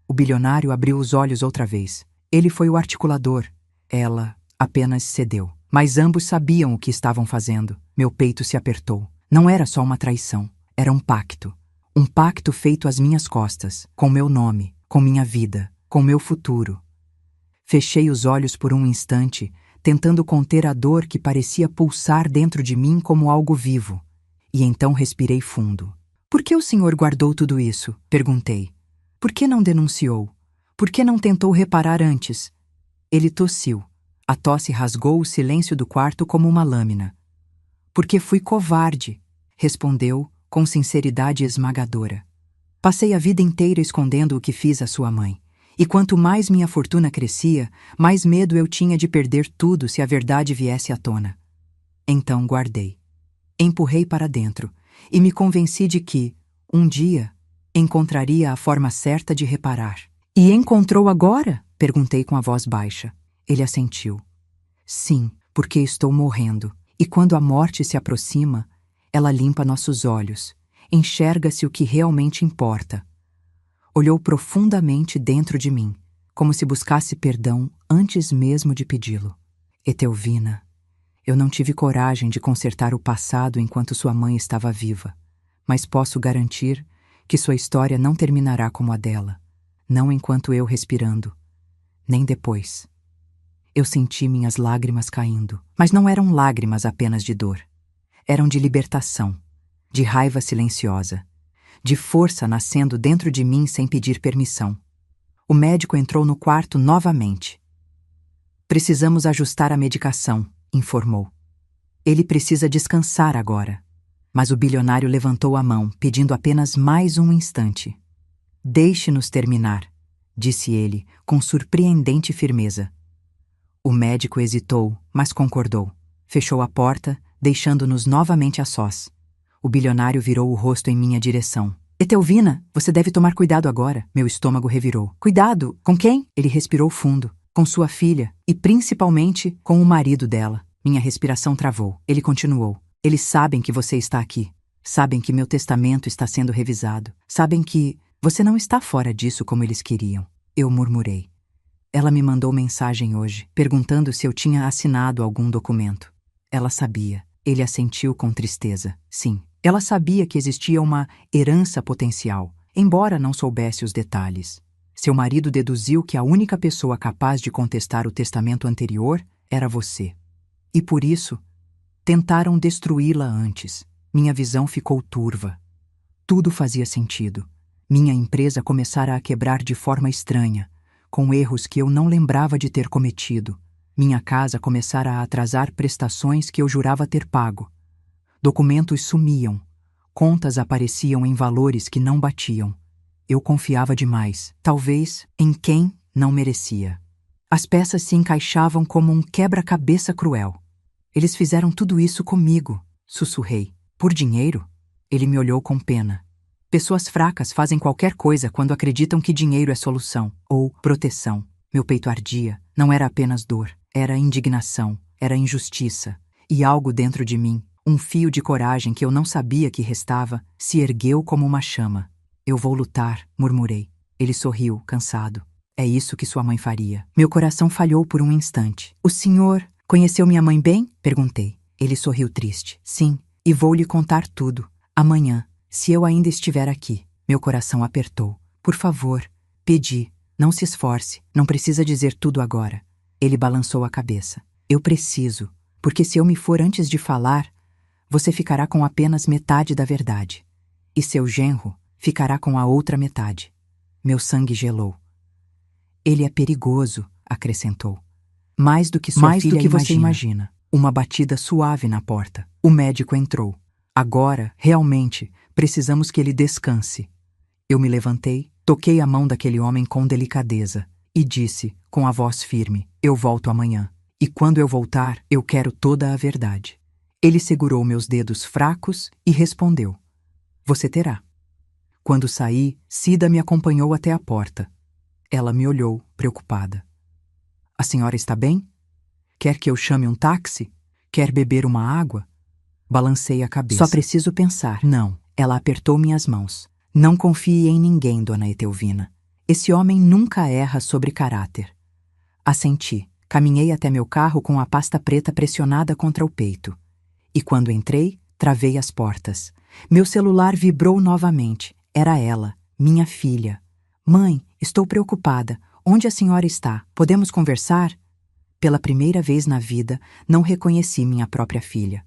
A: O bilionário abriu os olhos outra vez. Ele foi o articulador. Ela apenas cedeu. Mas ambos sabiam o que estavam fazendo. Meu peito se apertou. Não era só uma traição. Era um pacto. Um pacto feito às minhas costas, com meu nome, com minha vida, com meu futuro. Fechei os olhos por um instante, tentando conter a dor que parecia pulsar dentro de mim como algo vivo. E então respirei fundo. "Por que o senhor guardou tudo isso?" perguntei. "Por que não denunciou? Por que não tentou reparar antes?" Ele tossiu. A tosse rasgou o silêncio do quarto como uma lâmina. "Porque fui covarde", respondeu com sinceridade esmagadora. Passei a vida inteira escondendo o que fiz à sua mãe. E quanto mais minha fortuna crescia, mais medo eu tinha de perder tudo se a verdade viesse à tona. Então guardei. Empurrei para dentro e me convenci de que, um dia, encontraria a forma certa de reparar. E encontrou agora? Perguntei com a voz baixa. Ele assentiu. Sim, porque estou morrendo. E quando a morte se aproxima, ela limpa nossos olhos. Enxerga-se o que realmente importa. Olhou profundamente dentro de mim, como se buscasse perdão antes mesmo de pedi-lo. Etelvina, eu não tive coragem de consertar o passado enquanto sua mãe estava viva, mas posso garantir que sua história não terminará como a dela, não enquanto eu respirando, nem depois. Eu senti minhas lágrimas caindo, mas não eram lágrimas apenas de dor. Eram de libertação, de raiva silenciosa, de força nascendo dentro de mim sem pedir permissão. O médico entrou no quarto novamente. Precisamos ajustar a medicação, informou. Ele precisa descansar agora. Mas o bilionário levantou a mão, pedindo apenas mais um instante. Deixe-nos terminar, disse ele, com surpreendente firmeza. O médico hesitou, mas concordou. Fechou a porta, deixando-nos novamente a sós. O bilionário virou o rosto em minha direção. Etelvina, você deve tomar cuidado agora. Meu estômago revirou. Cuidado? Com quem? Ele respirou fundo. Com sua filha, e principalmente com o marido dela. Minha respiração travou. Ele continuou. Eles sabem que você está aqui. Sabem que meu testamento está sendo revisado. Sabem que você não está fora disso como eles queriam. Eu murmurei. Ela me mandou mensagem hoje, perguntando se eu tinha assinado algum documento. Ela sabia. Ele assentiu com tristeza. Sim. Ela sabia que existia uma herança potencial, embora não soubesse os detalhes. Seu marido deduziu que a única pessoa capaz de contestar o testamento anterior era você. E por isso, tentaram destruí-la antes. Minha visão ficou turva. Tudo fazia sentido. Minha empresa começara a quebrar de forma estranha, com erros que eu não lembrava de ter cometido. Minha casa começara a atrasar prestações que eu jurava ter pago. Documentos sumiam. Contas apareciam em valores que não batiam. Eu confiava demais, talvez em quem não merecia. As peças se encaixavam como um quebra-cabeça cruel. Eles fizeram tudo isso comigo, sussurrei. Por dinheiro? Ele me olhou com pena. Pessoas fracas fazem qualquer coisa quando acreditam que dinheiro é solução ou proteção. Meu peito ardia. Não era apenas dor, era indignação, era injustiça. E algo dentro de mim, um fio de coragem que eu não sabia que restava, se ergueu como uma chama. Eu vou lutar, murmurei. Ele sorriu, cansado. É isso que sua mãe faria. Meu coração falhou por um instante. O senhor conheceu minha mãe bem? Perguntei. Ele sorriu triste. Sim, e vou lhe contar tudo. Amanhã, se eu ainda estiver aqui. Meu coração apertou. Por favor, pedi. Não se esforce. Não precisa dizer tudo agora. Ele balançou a cabeça. Eu preciso, porque se eu me for antes de falar, você ficará com apenas metade da verdade. E seu genro ficará com a outra metade. Meu sangue gelou. Ele é perigoso, acrescentou. Mais do que sua filha você imagina. Uma batida suave na porta. O médico entrou. Agora, realmente, precisamos que ele descanse. Eu me levantei, toquei a mão daquele homem com delicadeza e disse, com a voz firme, eu volto amanhã. E quando eu voltar, eu quero toda a verdade. Ele segurou meus dedos fracos e respondeu, você terá. Quando saí, Cida me acompanhou até a porta. Ela me olhou, preocupada. A senhora está bem? Quer que eu chame um táxi? Quer beber uma água? Balancei a cabeça. Só preciso pensar. Não. Ela apertou minhas mãos. Não confie em ninguém, dona Etelvina. Esse homem nunca erra sobre caráter. Assenti. Caminhei até meu carro com a pasta preta pressionada contra o peito. E quando entrei, travei as portas. Meu celular vibrou novamente. Era ela, minha filha. Mãe, estou preocupada. Onde a senhora está? Podemos conversar? Pela primeira vez na vida, não reconheci minha própria filha.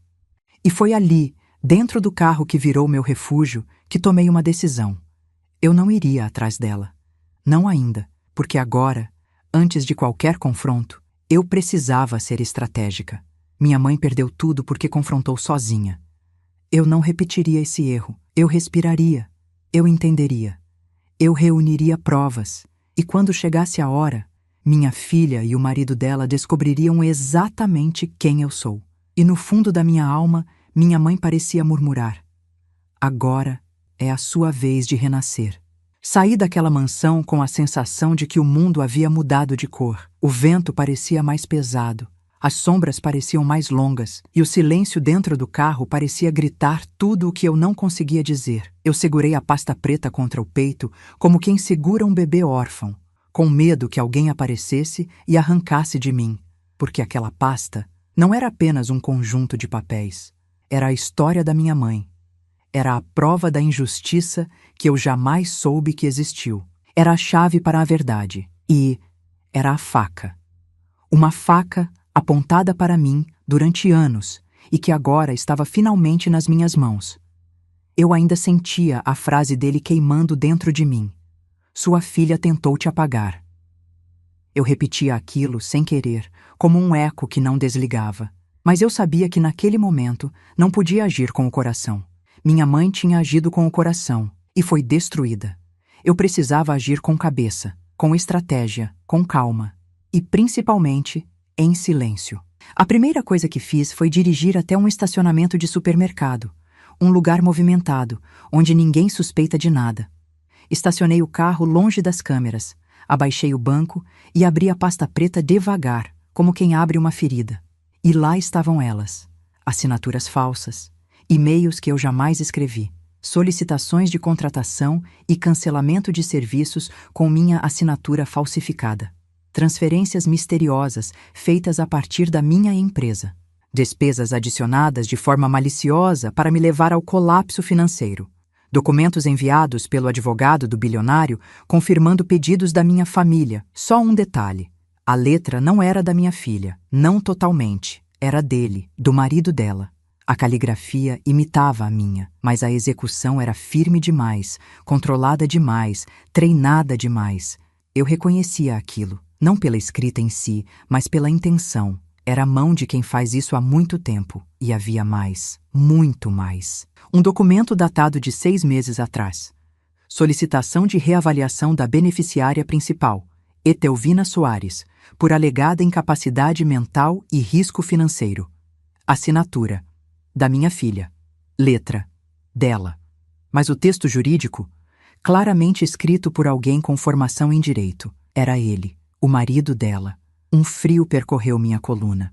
A: E foi ali, dentro do carro que virou meu refúgio, que tomei uma decisão. Eu não iria atrás dela. Não ainda, porque agora, antes de qualquer confronto, eu precisava ser estratégica. Minha mãe perdeu tudo porque confrontou sozinha. Eu não repetiria esse erro. Eu respiraria. Eu entenderia. Eu reuniria provas, e quando chegasse a hora, minha filha e o marido dela descobririam exatamente quem eu sou. E no fundo da minha alma, minha mãe parecia murmurar: agora é a sua vez de renascer. Saí daquela mansão com a sensação de que o mundo havia mudado de cor. O vento parecia mais pesado, as sombras pareciam mais longas e o silêncio dentro do carro parecia gritar tudo o que eu não conseguia dizer. Eu segurei a pasta preta contra o peito como quem segura um bebê órfão, com medo que alguém aparecesse e arrancasse de mim, porque aquela pasta não era apenas um conjunto de papéis. Era a história da minha mãe. Era a prova da injustiça que eu jamais soube que existiu. Era a chave para a verdade. E era a faca. Uma faca apontada para mim durante anos e que agora estava finalmente nas minhas mãos. Eu ainda sentia a frase dele queimando dentro de mim. Sua filha tentou te apagar. Eu repetia aquilo sem querer, como um eco que não desligava. Mas eu sabia que naquele momento não podia agir com o coração. Minha mãe tinha agido com o coração e foi destruída. Eu precisava agir com cabeça, com estratégia, com calma e, principalmente, em silêncio. A primeira coisa que fiz foi dirigir até um estacionamento de supermercado, um lugar movimentado, onde ninguém suspeita de nada. Estacionei o carro longe das câmeras, abaixei o banco e abri a pasta preta devagar, como quem abre uma ferida. E lá estavam elas, assinaturas falsas, e-mails que eu jamais escrevi, solicitações de contratação e cancelamento de serviços com minha assinatura falsificada, transferências misteriosas feitas a partir da minha empresa, despesas adicionadas de forma maliciosa para me levar ao colapso financeiro, documentos enviados pelo advogado do bilionário confirmando pedidos da minha família. Só um detalhe: a letra não era da minha filha, não totalmente, era dele, do marido dela. A caligrafia imitava a minha, mas a execução era firme demais, controlada demais, treinada demais. Eu reconhecia aquilo, não pela escrita em si, mas pela intenção. Era a mão de quem faz isso há muito tempo. E havia mais, muito mais. Um documento datado de 6 meses atrás. Solicitação de reavaliação da beneficiária principal, Etelvina Soares, por alegada incapacidade mental e risco financeiro. Assinatura: da minha filha. Letra: dela. Mas o texto jurídico, claramente escrito por alguém com formação em direito, era ele, o marido dela. Um frio percorreu minha coluna.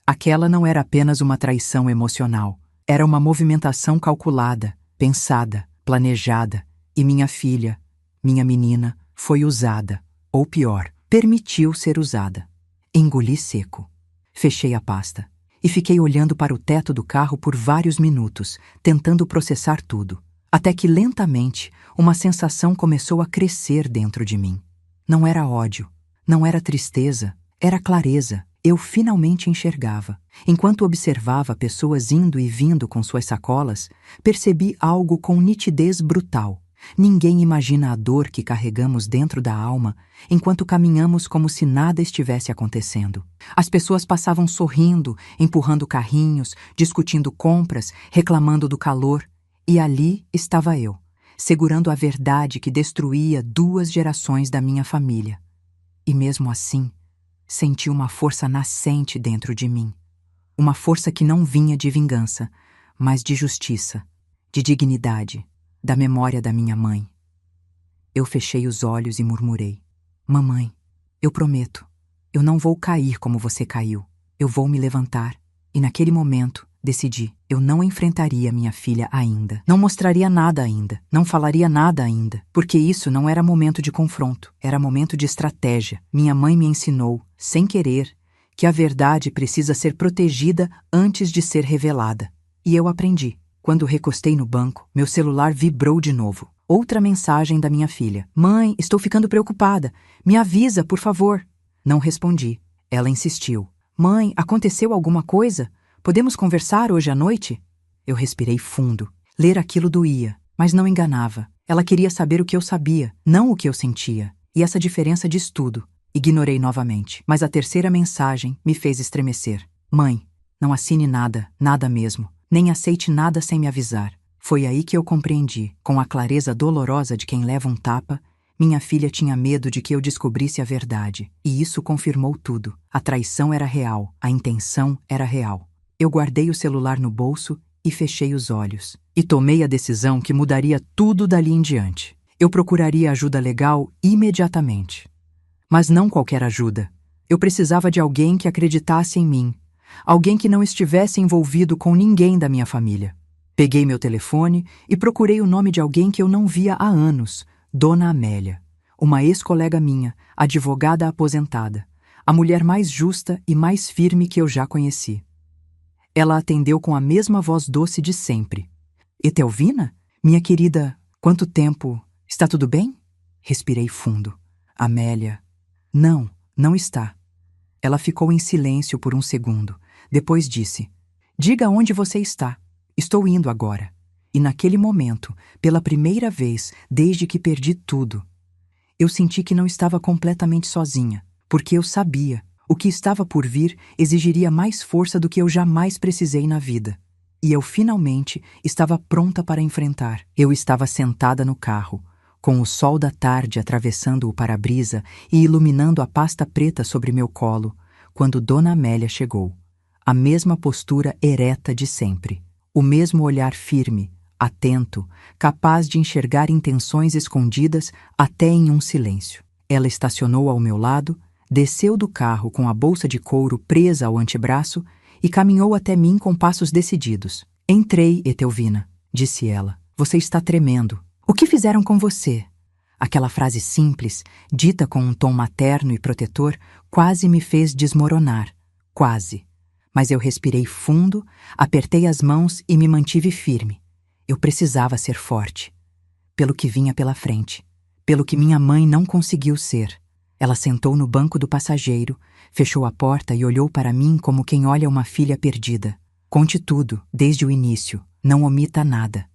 A: Aquela não era apenas uma traição emocional. Era uma movimentação calculada, pensada, planejada. E minha filha, minha menina, foi usada. Ou pior, permitiu ser usada. Engoli seco. Fechei a pasta. E fiquei olhando para o teto do carro por vários minutos, tentando processar tudo. Até que, lentamente, uma sensação começou a crescer dentro de mim. Não era ódio, não era tristeza, era clareza. Eu finalmente enxergava. Enquanto observava pessoas indo e vindo com suas sacolas, percebi algo com nitidez brutal. Ninguém imagina a dor que carregamos dentro da alma enquanto caminhamos como se nada estivesse acontecendo. As pessoas passavam sorrindo, empurrando carrinhos, discutindo compras, reclamando do calor. E ali estava eu, segurando a verdade que destruía 2 gerações da minha família. E mesmo assim, senti uma força nascente dentro de mim. Uma força que não vinha de vingança, mas de justiça, de dignidade, da memória da minha mãe. Eu fechei os olhos e murmurei: mamãe, eu prometo, eu não vou cair como você caiu. Eu vou me levantar. E naquele momento, decidi, eu não enfrentaria minha filha ainda. Não mostraria nada ainda. Não falaria nada ainda. Porque isso não era momento de confronto. Era momento de estratégia. Minha mãe me ensinou, sem querer, que a verdade precisa ser protegida antes de ser revelada. E eu aprendi. Quando recostei no banco, meu celular vibrou de novo. Outra mensagem da minha filha: mãe, estou ficando preocupada. Me avisa, por favor. Não respondi. Ela insistiu: mãe, aconteceu alguma coisa? Podemos conversar hoje à noite? Eu respirei fundo. Ler aquilo doía, mas não enganava. Ela queria saber o que eu sabia, não o que eu sentia. E essa diferença diz tudo. Ignorei novamente. Mas a terceira mensagem me fez estremecer. Mãe, não assine nada, nada mesmo. Nem aceite nada sem me avisar. Foi aí que eu compreendi, com a clareza dolorosa de quem leva um tapa, minha filha tinha medo de que eu descobrisse a verdade, e isso confirmou tudo. A traição era real, a intenção era real. Eu guardei o celular no bolso e fechei os olhos. E tomei a decisão que mudaria tudo dali em diante. Eu procuraria ajuda legal imediatamente. Mas não qualquer ajuda. Eu precisava de alguém que acreditasse em mim. Alguém que não estivesse envolvido com ninguém da minha família. Peguei meu telefone e procurei o nome de alguém que eu não via há anos, Dona Amélia, uma ex-colega minha, advogada aposentada, a mulher mais justa e mais firme que eu já conheci. Ela atendeu com a mesma voz doce de sempre. Etelvina? Minha querida, quanto tempo? Está tudo bem? Respirei fundo. Amélia. Não, não está. Ela ficou em silêncio por um segundo. Depois disse: Diga onde você está. Estou indo agora. E naquele momento, pela primeira vez desde que perdi tudo, eu senti que não estava completamente sozinha, porque eu sabia, o que estava por vir exigiria mais força do que eu jamais precisei na vida. E eu finalmente estava pronta para enfrentar. Eu estava sentada no carro, com o sol da tarde atravessando o para-brisa e iluminando a pasta preta sobre meu colo, quando Dona Amélia chegou. A mesma postura ereta de sempre. O mesmo olhar firme, atento, capaz de enxergar intenções escondidas até em um silêncio. Ela estacionou ao meu lado, desceu do carro com a bolsa de couro presa ao antebraço e caminhou até mim com passos decididos. Entrei, Etelvina, disse ela. Você está tremendo. O que fizeram com você? Aquela frase simples, dita com um tom materno e protetor, quase me fez desmoronar. Quase. Mas eu respirei fundo, apertei as mãos e me mantive firme. Eu precisava ser forte. Pelo que vinha pela frente. Pelo que minha mãe não conseguiu ser. Ela sentou no banco do passageiro, fechou a porta e olhou para mim como quem olha uma filha perdida. Conte tudo, desde o início. Não omita nada.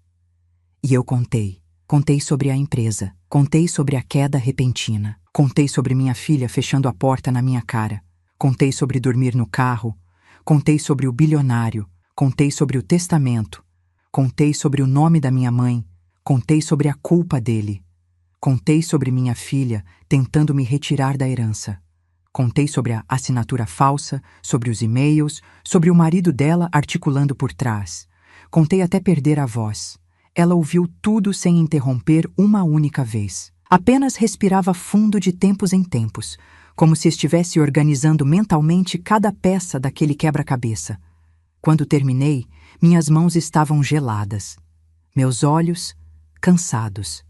A: E eu contei. Contei sobre a empresa. Contei sobre a queda repentina. Contei sobre minha filha fechando a porta na minha cara. Contei sobre dormir no carro. Contei sobre o bilionário. Contei sobre o testamento. Contei sobre o nome da minha mãe. Contei sobre a culpa dele. Contei sobre minha filha tentando me retirar da herança. Contei sobre a assinatura falsa, sobre os e-mails, sobre o marido dela articulando por trás. Contei até perder a voz. Ela ouviu tudo sem interromper uma única vez. Apenas respirava fundo de tempos em tempos, como se estivesse organizando mentalmente cada peça daquele quebra-cabeça. Quando terminei, minhas mãos estavam geladas, meus olhos cansados.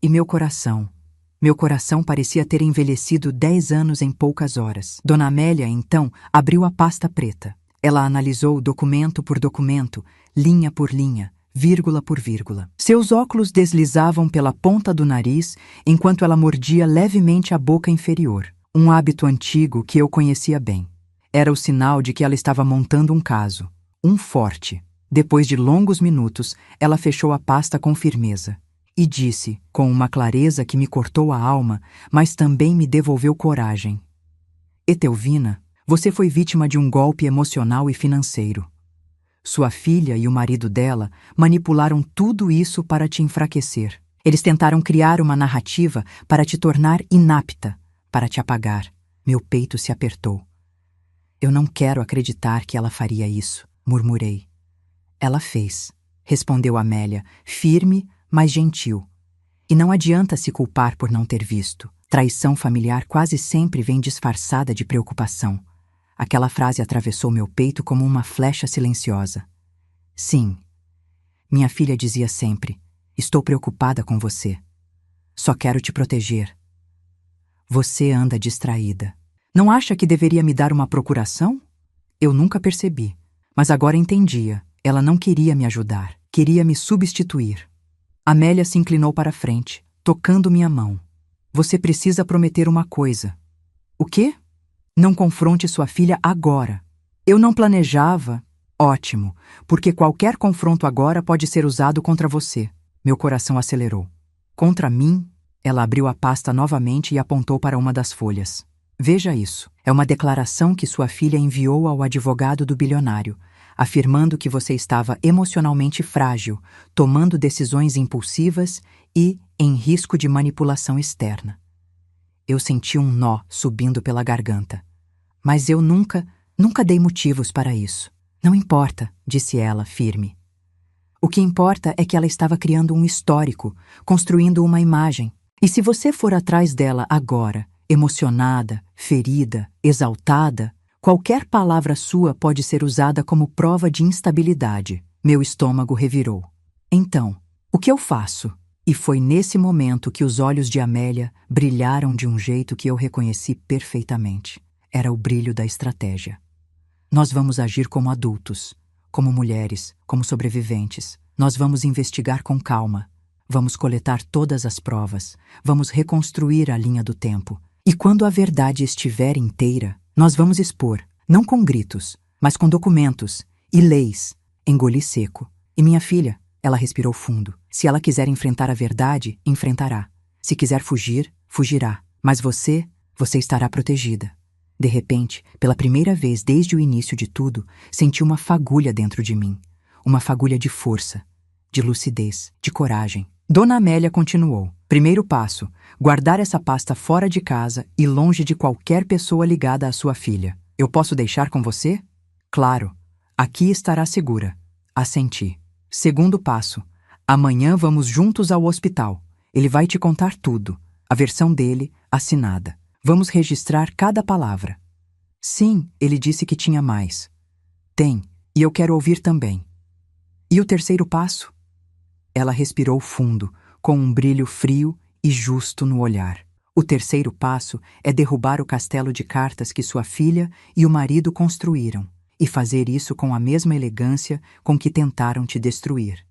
A: E meu coração parecia ter envelhecido 10 anos em poucas horas. Dona Amélia, então, abriu a pasta preta. Ela analisou documento por documento, linha por linha, vírgula por vírgula. Seus óculos deslizavam pela ponta do nariz enquanto ela mordia levemente a boca inferior. Um hábito antigo que eu conhecia bem. Era o sinal de que ela estava montando um caso. Um forte. Depois de longos minutos, ela fechou a pasta com firmeza. E disse, com uma clareza que me cortou a alma, mas também me devolveu coragem. Etelvina, você foi vítima de um golpe emocional e financeiro. Sua filha e o marido dela manipularam tudo isso para te enfraquecer. Eles tentaram criar uma narrativa para te tornar inapta, para te apagar. Meu peito se apertou. Eu não quero acreditar que ela faria isso, murmurei. Ela fez, respondeu Amélia, firme, mas gentil. E não adianta se culpar por não ter visto. Traição familiar quase sempre vem disfarçada de preocupação. Aquela frase atravessou meu peito como uma flecha silenciosa. Sim. Minha filha dizia sempre, estou preocupada com você. Só quero te proteger. Você anda distraída. Não acha que deveria me dar uma procuração? Eu nunca percebi, mas agora entendia. Ela não queria me ajudar, queria me substituir. Amélia se inclinou para frente, tocando minha mão. Você precisa prometer uma coisa. O quê? Não confronte sua filha agora. Eu não planejava. Ótimo, porque qualquer confronto agora pode ser usado contra você. Meu coração acelerou. Contra mim? Ela abriu a pasta novamente e apontou para uma das folhas. Veja isso. É uma declaração que sua filha enviou ao advogado do bilionário, afirmando que você estava emocionalmente frágil, tomando decisões impulsivas e em risco de manipulação externa. Eu senti um nó subindo pela garganta. Mas eu nunca dei motivos para isso. Não importa, disse ela, firme. O que importa é que ela estava criando um histórico, construindo uma imagem. E se você for atrás dela agora, emocionada, ferida, exaltada, qualquer palavra sua pode ser usada como prova de instabilidade. Meu estômago revirou. Então, o que eu faço? E foi nesse momento que os olhos de Amélia brilharam de um jeito que eu reconheci perfeitamente. Era o brilho da estratégia. Nós vamos agir como adultos, como mulheres, como sobreviventes. Nós vamos investigar com calma. Vamos coletar todas as provas. Vamos reconstruir a linha do tempo. E quando a verdade estiver inteira, nós vamos expor, não com gritos, mas com documentos e leis. Engoli seco. E minha filha, ela respirou fundo. Se ela quiser enfrentar a verdade, enfrentará. Se quiser fugir, fugirá. Mas você estará protegida. De repente, pela primeira vez desde o início de tudo, senti uma fagulha dentro de mim. Uma fagulha de força, de lucidez, de coragem. Dona Amélia continuou. Primeiro passo, guardar essa pasta fora de casa e longe de qualquer pessoa ligada à sua filha. Eu posso deixar com você? Claro. Aqui estará segura. Assenti. Segundo passo, amanhã vamos juntos ao hospital. Ele vai te contar tudo. A versão dele, assinada. Vamos registrar cada palavra. Sim, ele disse que tinha mais. Tem, e eu quero ouvir também. E o terceiro passo? Ela respirou fundo, com um brilho frio e justo no olhar. O terceiro passo é derrubar o castelo de cartas que sua filha e o marido construíram, e fazer isso com a mesma elegância com que tentaram te destruir.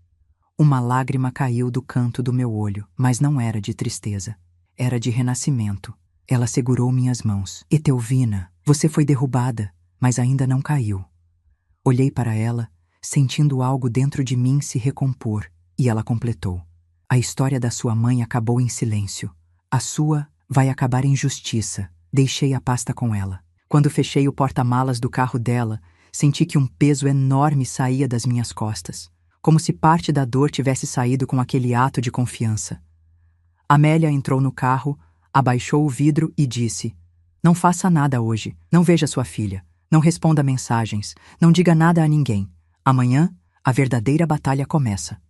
A: Uma lágrima caiu do canto do meu olho, mas não era de tristeza. Era de renascimento. Ela segurou minhas mãos. Etelvina, você foi derrubada, mas ainda não caiu. Olhei para ela, sentindo algo dentro de mim se recompor, e ela completou. A história da sua mãe acabou em silêncio. A sua vai acabar em justiça. Deixei a pasta com ela. Quando fechei o porta-malas do carro dela, senti que um peso enorme saía das minhas costas, como se parte da dor tivesse saído com aquele ato de confiança. Amélia entrou no carro, abaixou o vidro e disse: Não faça nada hoje, não veja sua filha, não responda mensagens, não diga nada a ninguém. Amanhã, a verdadeira batalha começa.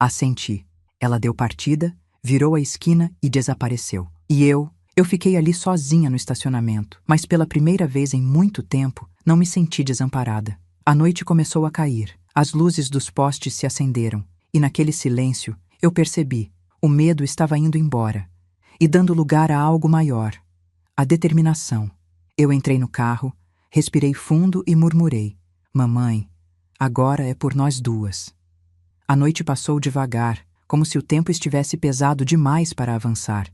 A: Assenti. Ela deu partida, virou a esquina e desapareceu. E eu fiquei ali sozinha no estacionamento, mas pela primeira vez em muito tempo, não me senti desamparada. A noite começou a cair, as luzes dos postes se acenderam, e naquele silêncio, eu percebi, o medo estava indo embora, e dando lugar a algo maior, a determinação. Eu entrei no carro, respirei fundo e murmurei: Mamãe, agora é por nós duas. A noite passou devagar, como se o tempo estivesse pesado demais para avançar.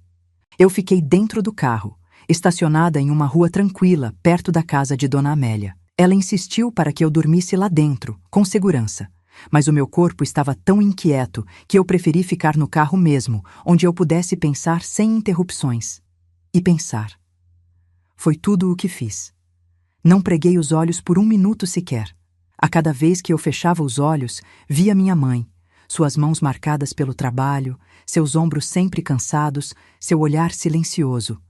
A: Eu fiquei dentro do carro, estacionada em uma rua tranquila, perto da casa de Dona Amélia. Ela insistiu para que eu dormisse lá dentro, com segurança. Mas o meu corpo estava tão inquieto que eu preferi ficar no carro mesmo, onde eu pudesse pensar sem interrupções. E pensar. Foi tudo o que fiz. Não preguei os olhos por um minuto sequer. A cada vez que eu fechava os olhos, via minha mãe, suas mãos marcadas pelo trabalho, seus ombros sempre cansados, seu olhar silencioso.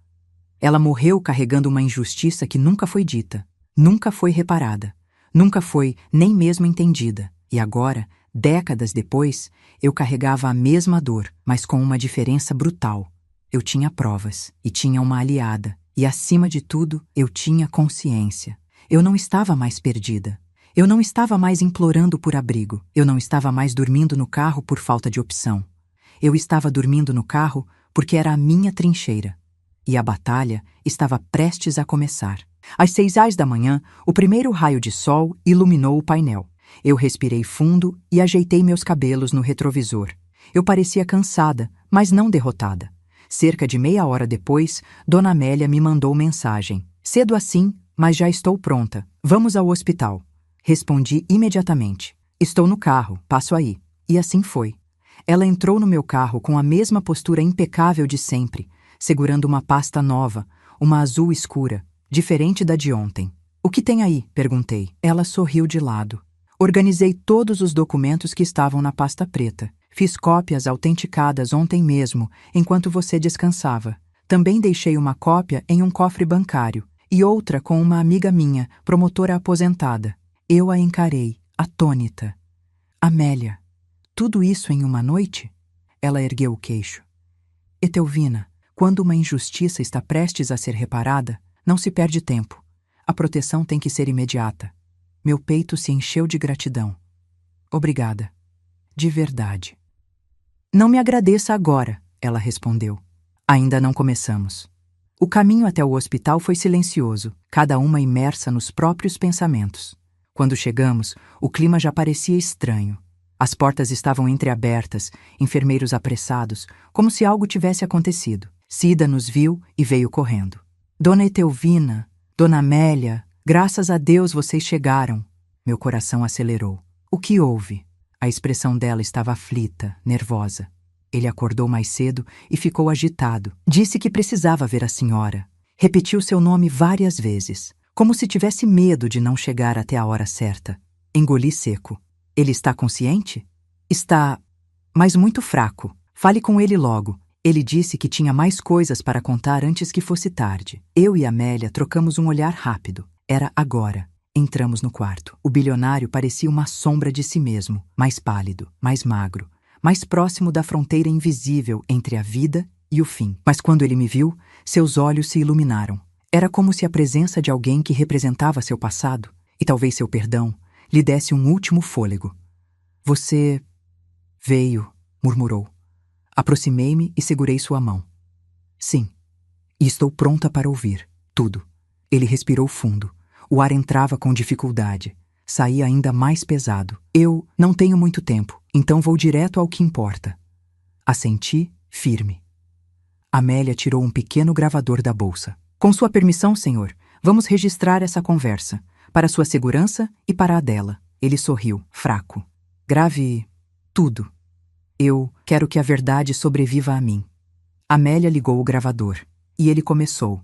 A: Ela morreu carregando uma injustiça que nunca foi dita, nunca foi reparada, nunca foi nem mesmo entendida. E agora, décadas depois, eu carregava a mesma dor, mas com uma diferença brutal. Eu tinha provas, e tinha uma aliada, e acima de tudo, eu tinha consciência. Eu não estava mais perdida. Eu não estava mais implorando por abrigo. Eu não estava mais dormindo no carro por falta de opção. Eu estava dormindo no carro porque era a minha trincheira. E a batalha estava prestes a começar. Às 6 da manhã, o primeiro raio de sol iluminou o painel. Eu respirei fundo e ajeitei meus cabelos no retrovisor. Eu parecia cansada, mas não derrotada. Cerca de meia hora depois, Dona Amélia me mandou mensagem. Cedo assim, mas já estou pronta. Vamos ao hospital. Respondi imediatamente. Estou no carro, passo aí. E assim foi. Ela entrou no meu carro com a mesma postura impecável de sempre, segurando uma pasta nova, uma azul escura, diferente da de ontem. O que tem aí? Perguntei. Ela sorriu de lado. Organizei todos os documentos que estavam na pasta preta. Fiz cópias autenticadas ontem mesmo, enquanto você descansava. Também deixei uma cópia em um cofre bancário e outra com uma amiga minha, promotora aposentada. Eu a encarei, atônita. Amélia, tudo isso em uma noite? Ela ergueu o queixo. Etelvina, quando uma injustiça está prestes a ser reparada, não se perde tempo. A proteção tem que ser imediata. Meu peito se encheu de gratidão. Obrigada. De verdade. Não me agradeça agora, ela respondeu. Ainda não começamos. O caminho até o hospital foi silencioso, cada uma imersa nos próprios pensamentos. Quando chegamos, o clima já parecia estranho. As portas estavam entreabertas, enfermeiros apressados, como se algo tivesse acontecido. Cida nos viu e veio correndo. Dona Etelvina, Dona Amélia, graças a Deus vocês chegaram. Meu coração acelerou. O que houve? A expressão dela estava aflita, nervosa. Ele acordou mais cedo e ficou agitado. Disse que precisava ver a senhora. Repetiu seu nome várias vezes, como se tivesse medo de não chegar até a hora certa. Engoli seco. Ele está consciente? Está, mas muito fraco. Fale com ele logo. Ele disse que tinha mais coisas para contar antes que fosse tarde. Eu e Amélia trocamos um olhar rápido. Era agora. Entramos no quarto. O bilionário parecia uma sombra de si mesmo, mais pálido, mais magro, mais próximo da fronteira invisível entre a vida e o fim. Mas quando ele me viu, seus olhos se iluminaram. Era como se a presença de alguém que representava seu passado, e talvez seu perdão, lhe desse um último fôlego. Você veio, murmurou. Aproximei-me e segurei sua mão. Sim, e estou pronta para ouvir tudo. Ele respirou fundo. O ar entrava com dificuldade. Saía ainda mais pesado. Eu não tenho muito tempo, então vou direto ao que importa. Assenti, firme. Amélia tirou um pequeno gravador da bolsa. Com sua permissão, senhor, vamos registrar essa conversa, para sua segurança e para a dela. Ele sorriu, fraco. Grave tudo. Eu quero que a verdade sobreviva a mim. Amélia ligou o gravador, e ele começou.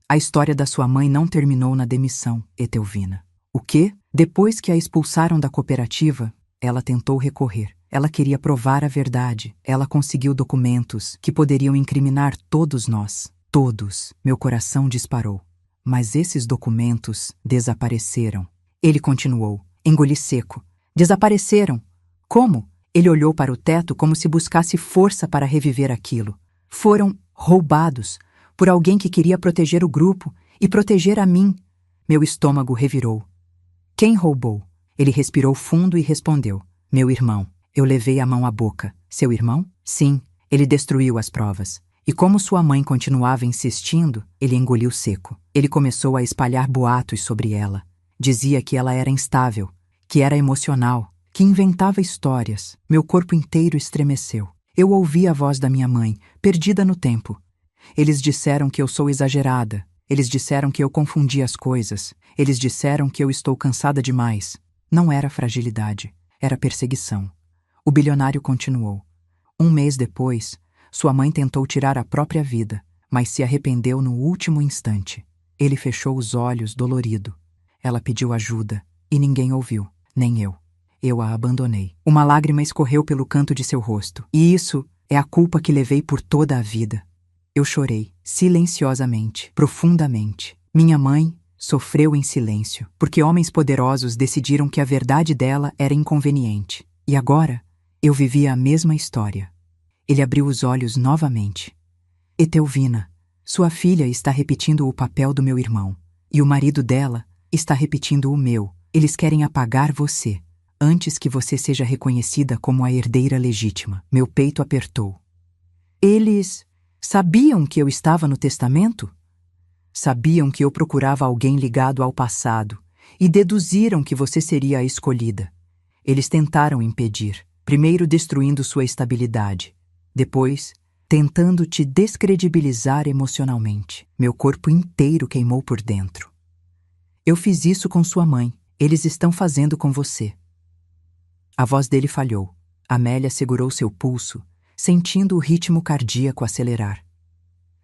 A: A história da sua mãe não terminou na demissão, Etelvina. O quê? Depois que a expulsaram da cooperativa, ela tentou recorrer. Ela queria provar a verdade. Ela conseguiu documentos que poderiam incriminar todos nós. Todos. Meu coração disparou. Mas esses documentos desapareceram. Ele continuou. Engoli seco. Desapareceram. Como? Ele olhou para o teto como se buscasse força para reviver aquilo. Foram roubados por alguém que queria proteger o grupo e proteger a mim. Meu estômago revirou. Quem roubou? Ele respirou fundo e respondeu. Meu irmão. Eu levei a mão à boca. Seu irmão? Sim, ele destruiu as provas. E como sua mãe continuava insistindo, ele engoliu seco. Ele começou a espalhar boatos sobre ela. Dizia que ela era instável, que era emocional, que inventava histórias. Meu corpo inteiro estremeceu. Eu ouvi a voz da minha mãe, perdida no tempo. Eles disseram que eu sou exagerada. Eles disseram que eu confundi as coisas. Eles disseram que eu estou cansada demais. Não era fragilidade, era perseguição. O bilionário continuou. Um mês depois, sua mãe tentou tirar a própria vida, mas se arrependeu no último instante. Ele fechou os olhos, dolorido. Ela pediu ajuda, e ninguém ouviu, nem eu. Eu a abandonei. Uma lágrima escorreu pelo canto de seu rosto. E isso é a culpa que levei por toda a vida. Eu chorei, silenciosamente, profundamente. Minha mãe sofreu em silêncio, porque homens poderosos decidiram que a verdade dela era inconveniente. E agora, eu vivia a mesma história. Ele abriu os olhos novamente. Etelvina, sua filha está repetindo o papel do meu irmão. E o marido dela está repetindo o meu. Eles querem apagar você, antes que você seja reconhecida como a herdeira legítima. Meu peito apertou. Eles sabiam que eu estava no testamento? Sabiam que eu procurava alguém ligado ao passado e deduziram que você seria a escolhida. Eles tentaram impedir, primeiro destruindo sua estabilidade, depois tentando te descredibilizar emocionalmente. Meu corpo inteiro queimou por dentro. Eu fiz isso com sua mãe. Eles estão fazendo com você. A voz dele falhou. Amélia segurou seu pulso, sentindo o ritmo cardíaco acelerar.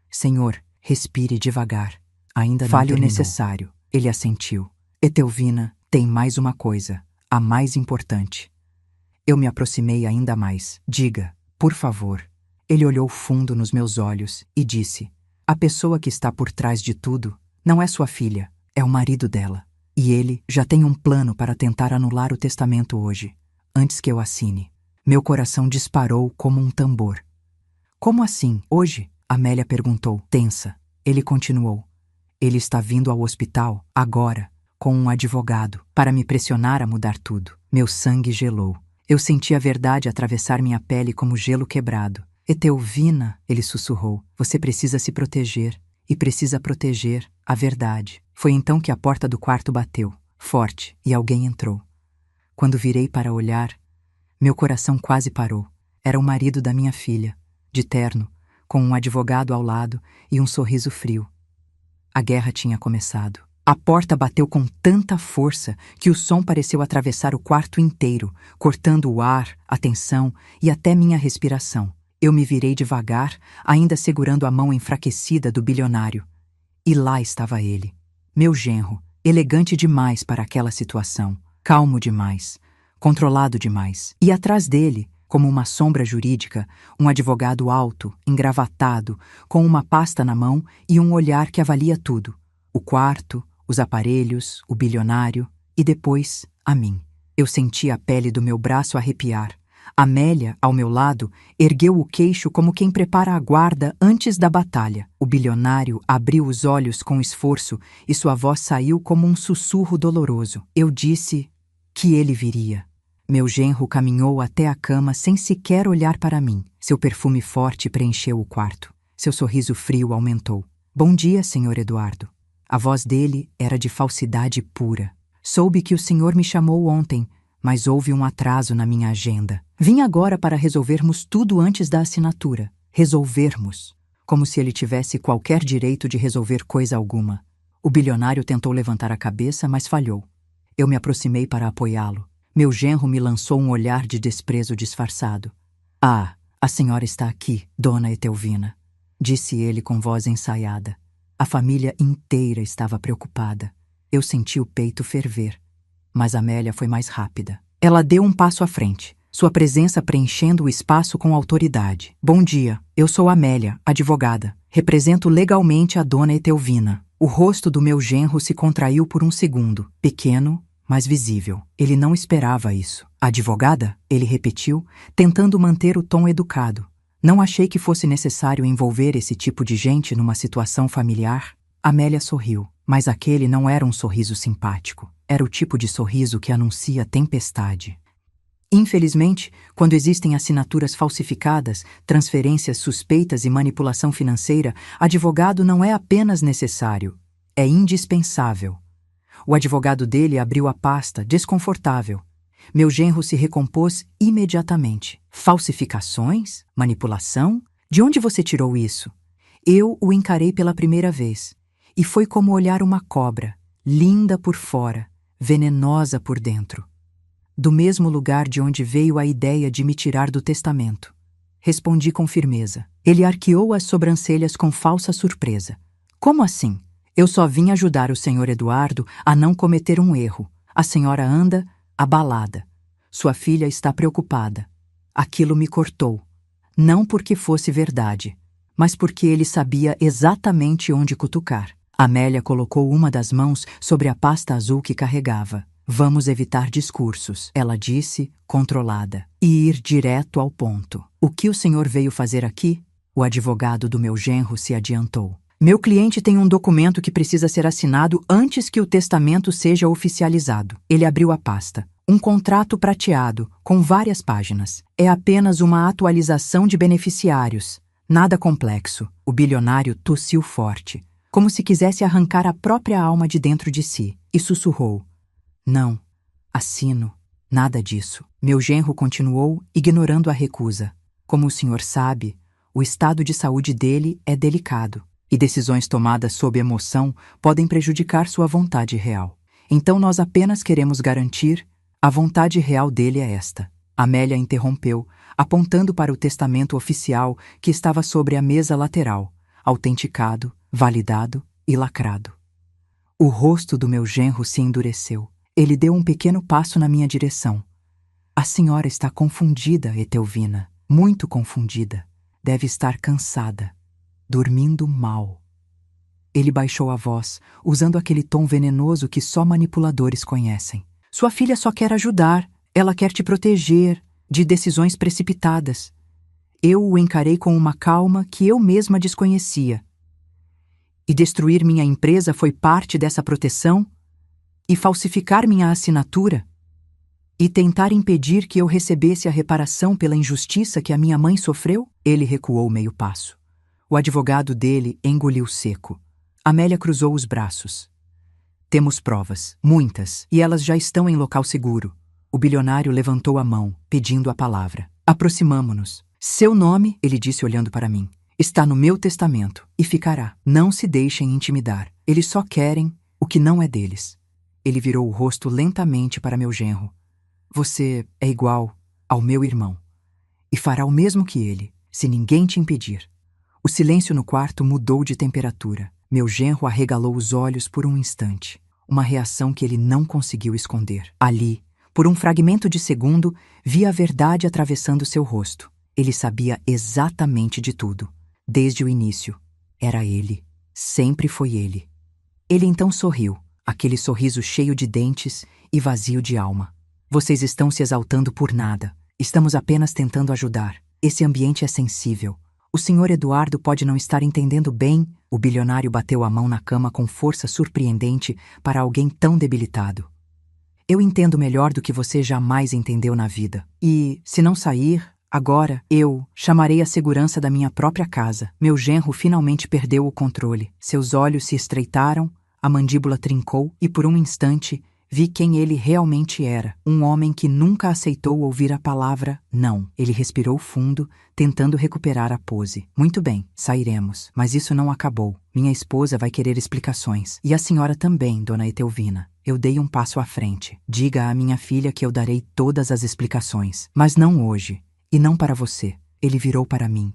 A: Senhor, respire devagar. Ainda não terminou. Fale o necessário. Ele assentiu. Etelvina, tem mais uma coisa. a mais importante. Eu me aproximei ainda mais. Diga, por favor. Ele olhou fundo nos meus olhos e disse: a pessoa que está por trás de tudo não é sua filha, é o marido dela. E ele já tem um plano para tentar anular o testamento hoje, antes que eu assine. Meu coração disparou como um tambor. Como assim, hoje? Amélia perguntou, tensa. Ele continuou. Ele está vindo ao hospital, agora, com um advogado, para me pressionar a mudar tudo. Meu sangue gelou. Eu senti a verdade atravessar minha pele como gelo quebrado. Etelvina, ele sussurrou, você precisa se proteger. E precisa proteger a verdade. Foi então que a porta do quarto bateu, forte, e alguém entrou. Quando virei para olhar, meu coração quase parou. Era o marido da minha filha, de terno, com um advogado ao lado e um sorriso frio. A guerra tinha começado. A porta bateu com tanta força que o som pareceu atravessar o quarto inteiro, cortando o ar, a tensão e até minha respiração. Eu me virei devagar, ainda segurando a mão enfraquecida do bilionário. E lá estava ele, meu genro, elegante demais para aquela situação, calmo demais, controlado demais. E atrás dele, como uma sombra jurídica, um advogado alto, engravatado, com uma pasta na mão e um olhar que avalia tudo. O quarto, os aparelhos, o bilionário e depois a mim. Eu senti a pele do meu braço arrepiar. Amélia, ao meu lado, ergueu o queixo como quem prepara a guarda antes da batalha. O bilionário abriu os olhos com esforço e sua voz saiu como um sussurro doloroso. Eu disse que ele viria. Meu genro caminhou até a cama sem sequer olhar para mim. Seu perfume forte preencheu o quarto. Seu sorriso frio aumentou. Bom dia, senhor Eduardo. A voz dele era de falsidade pura. Soube que o senhor me chamou ontem, mas houve um atraso na minha agenda. Vim agora para resolvermos tudo antes da assinatura. Resolvermos. Como se ele tivesse qualquer direito de resolver coisa alguma. O bilionário tentou levantar a cabeça, mas falhou. Eu me aproximei para apoiá-lo. Meu genro me lançou um olhar de desprezo disfarçado. Ah, a senhora está aqui, dona Etelvina, disse ele com voz ensaiada. A família inteira estava preocupada. Eu senti o peito ferver. Mas Amélia foi mais rápida. Ela deu um passo à frente, sua presença preenchendo o espaço com autoridade. Bom dia, eu sou Amélia, advogada. Represento legalmente a dona Etelvina. O rosto do meu genro se contraiu por um segundo, pequeno, mas visível. Ele não esperava isso. Advogada? Ele repetiu, tentando manter o tom educado. Não achei que fosse necessário envolver esse tipo de gente numa situação familiar. Amélia sorriu, mas aquele não era um sorriso simpático. Era o tipo de sorriso que anuncia tempestade. Infelizmente, quando existem assinaturas falsificadas, transferências suspeitas e manipulação financeira, advogado não é apenas necessário, é indispensável. O advogado dele abriu a pasta, desconfortável. Meu genro se recompôs imediatamente. Falsificações? Manipulação? De onde você tirou isso? Eu o encarei pela primeira vez. E foi como olhar uma cobra, linda por fora, venenosa por dentro. Do mesmo lugar de onde veio a ideia de me tirar do testamento. Respondi com firmeza. Ele arqueou as sobrancelhas com falsa surpresa. Como assim? Eu só vim ajudar o senhor Eduardo a não cometer um erro. A senhora anda abalada. Sua filha está preocupada. Aquilo me cortou. Não porque fosse verdade, mas porque ele sabia exatamente onde cutucar. Amélia colocou uma das mãos sobre a pasta azul que carregava. Vamos evitar discursos, ela disse, controlada, e ir direto ao ponto. O que o senhor veio fazer aqui? O advogado do meu genro se adiantou. Meu cliente tem um documento que precisa ser assinado antes que o testamento seja oficializado. Ele abriu a pasta. Um contrato prateado, com várias páginas. É apenas uma atualização de beneficiários. Nada complexo. O bilionário tossiu forte, como se quisesse arrancar a própria alma de dentro de si, e sussurrou. Não, assino, nada disso. Meu genro continuou, ignorando a recusa. Como o senhor sabe, o estado de saúde dele é delicado, e decisões tomadas sob emoção podem prejudicar sua vontade real. Então nós apenas queremos garantir a vontade real dele é esta. Amélia interrompeu, apontando para o testamento oficial que estava sobre a mesa lateral, autenticado, validado e lacrado. O rosto do meu genro se endureceu. Ele deu um pequeno passo na minha direção. A senhora está confundida, Etelvina. Muito confundida. Deve estar cansada. Dormindo mal. Ele baixou a voz, usando aquele tom venenoso que só manipuladores conhecem. Sua filha só quer ajudar. Ela quer te proteger de decisões precipitadas. Eu o encarei com uma calma que eu mesma desconhecia. E destruir minha empresa foi parte dessa proteção? E falsificar minha assinatura? E tentar impedir que eu recebesse a reparação pela injustiça que a minha mãe sofreu? Ele recuou meio passo. O advogado dele engoliu seco. Amélia cruzou os braços. Temos provas, muitas, e elas já estão em local seguro. O bilionário levantou a mão, pedindo a palavra. Aproximamo-nos. Seu nome, ele disse olhando para mim, está no meu testamento e ficará. Não se deixem intimidar. Eles só querem o que não é deles. Ele virou o rosto lentamente para meu genro. Você é igual ao meu irmão e fará o mesmo que ele, se ninguém te impedir. O silêncio no quarto mudou de temperatura. Meu genro arregalou os olhos por um instante, uma reação que ele não conseguiu esconder. Ali, por um fragmento de segundo, vi a verdade atravessando seu rosto. Ele sabia exatamente de tudo. Desde o início. Era ele. Sempre foi ele. Ele então sorriu, aquele sorriso cheio de dentes e vazio de alma. Vocês estão se exaltando por nada. Estamos apenas tentando ajudar. Esse ambiente é sensível. O senhor Eduardo pode não estar entendendo bem. O bilionário bateu a mão na cama com força surpreendente para alguém tão debilitado. Eu entendo melhor do que você jamais entendeu na vida. E, se não sair, agora, eu chamarei a segurança da minha própria casa. Meu genro finalmente perdeu o controle. Seus olhos se estreitaram, a mandíbula trincou e, por um instante, vi quem ele realmente era. Um homem que nunca aceitou ouvir a palavra não. Ele respirou fundo, tentando recuperar a pose. Muito bem, sairemos. Mas isso não acabou. Minha esposa vai querer explicações. E a senhora também, dona Etelvina. Eu dei um passo à frente. Diga à minha filha que eu darei todas as explicações. Mas não hoje. E não para você. Ele virou para mim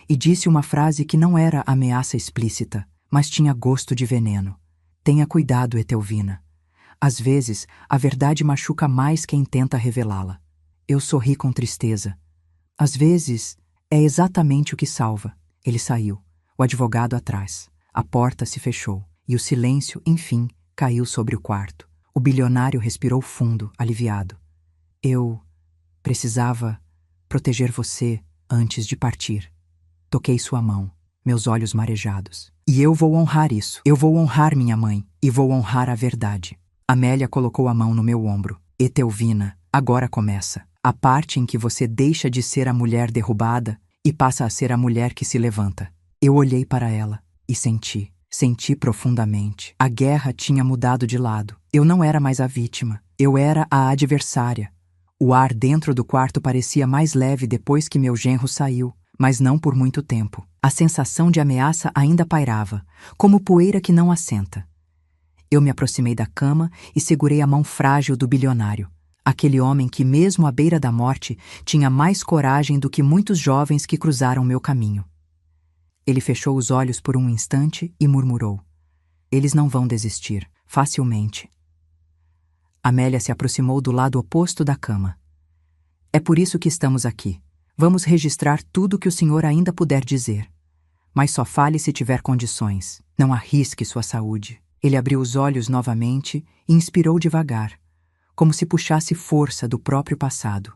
A: e disse uma frase que não era ameaça explícita, mas tinha gosto de veneno. Tenha cuidado, Etelvina. Às vezes, a verdade machuca mais quem tenta revelá-la. Eu sorri com tristeza. Às vezes, é exatamente o que salva. Ele saiu, o advogado atrás. A porta se fechou e o silêncio, enfim, caiu sobre o quarto. O bilionário respirou fundo, aliviado. Eu precisava proteger você antes de partir. Toquei sua mão, meus olhos marejados. E eu vou honrar isso. Eu vou honrar minha mãe e vou honrar a verdade. Amélia colocou a mão no meu ombro. Etelvina, agora começa. A parte em que você deixa de ser a mulher derrubada e passa a ser a mulher que se levanta. Eu olhei para ela e senti profundamente. A guerra tinha mudado de lado. Eu não era mais a vítima. Eu era a adversária. O ar dentro do quarto parecia mais leve depois que meu genro saiu, mas não por muito tempo. A sensação de ameaça ainda pairava, como poeira que não assenta. Eu me aproximei da cama e segurei a mão frágil do bilionário. Aquele homem que, mesmo à beira da morte, tinha mais coragem do que muitos jovens que cruzaram meu caminho. Ele fechou os olhos por um instante e murmurou. Eles não vão desistir, facilmente. Amélia se aproximou do lado oposto da cama. É por isso que estamos aqui. Vamos registrar tudo que o senhor ainda puder dizer. Mas só fale se tiver condições. Não arrisque sua saúde. Ele abriu os olhos novamente e inspirou devagar, como se puxasse força do próprio passado.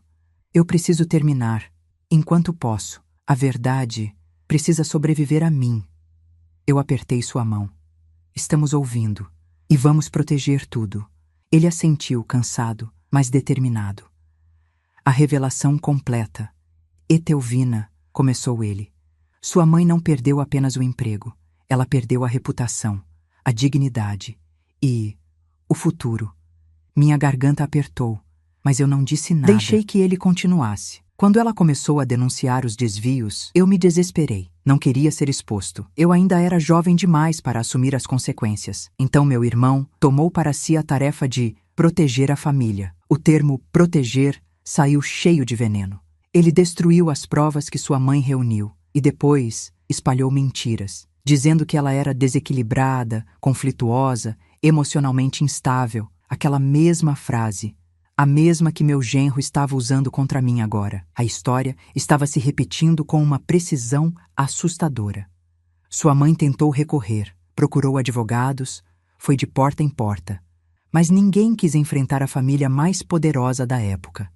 A: Eu preciso terminar, enquanto posso. A verdade precisa sobreviver a mim. Eu apertei sua mão. Estamos ouvindo e vamos proteger tudo. Ele assentiu, cansado, mas determinado. A revelação completa. Etelvina, começou ele. Sua mãe não perdeu apenas o emprego. Ela perdeu a reputação, a dignidade e o futuro. Minha garganta apertou, mas eu não disse nada. Deixei que ele continuasse. Quando ela começou a denunciar os desvios, eu me desesperei. Não queria ser exposto. Eu ainda era jovem demais para assumir as consequências. Então meu irmão tomou para si a tarefa de proteger a família. O termo proteger saiu cheio de veneno. Ele destruiu as provas que sua mãe reuniu e depois espalhou mentiras, dizendo que ela era desequilibrada, conflituosa, emocionalmente instável. Aquela mesma frase, a mesma que meu genro estava usando contra mim agora. A história estava se repetindo com uma precisão assustadora. Sua mãe tentou recorrer, procurou advogados, foi de porta em porta, mas ninguém quis enfrentar a família mais poderosa da época.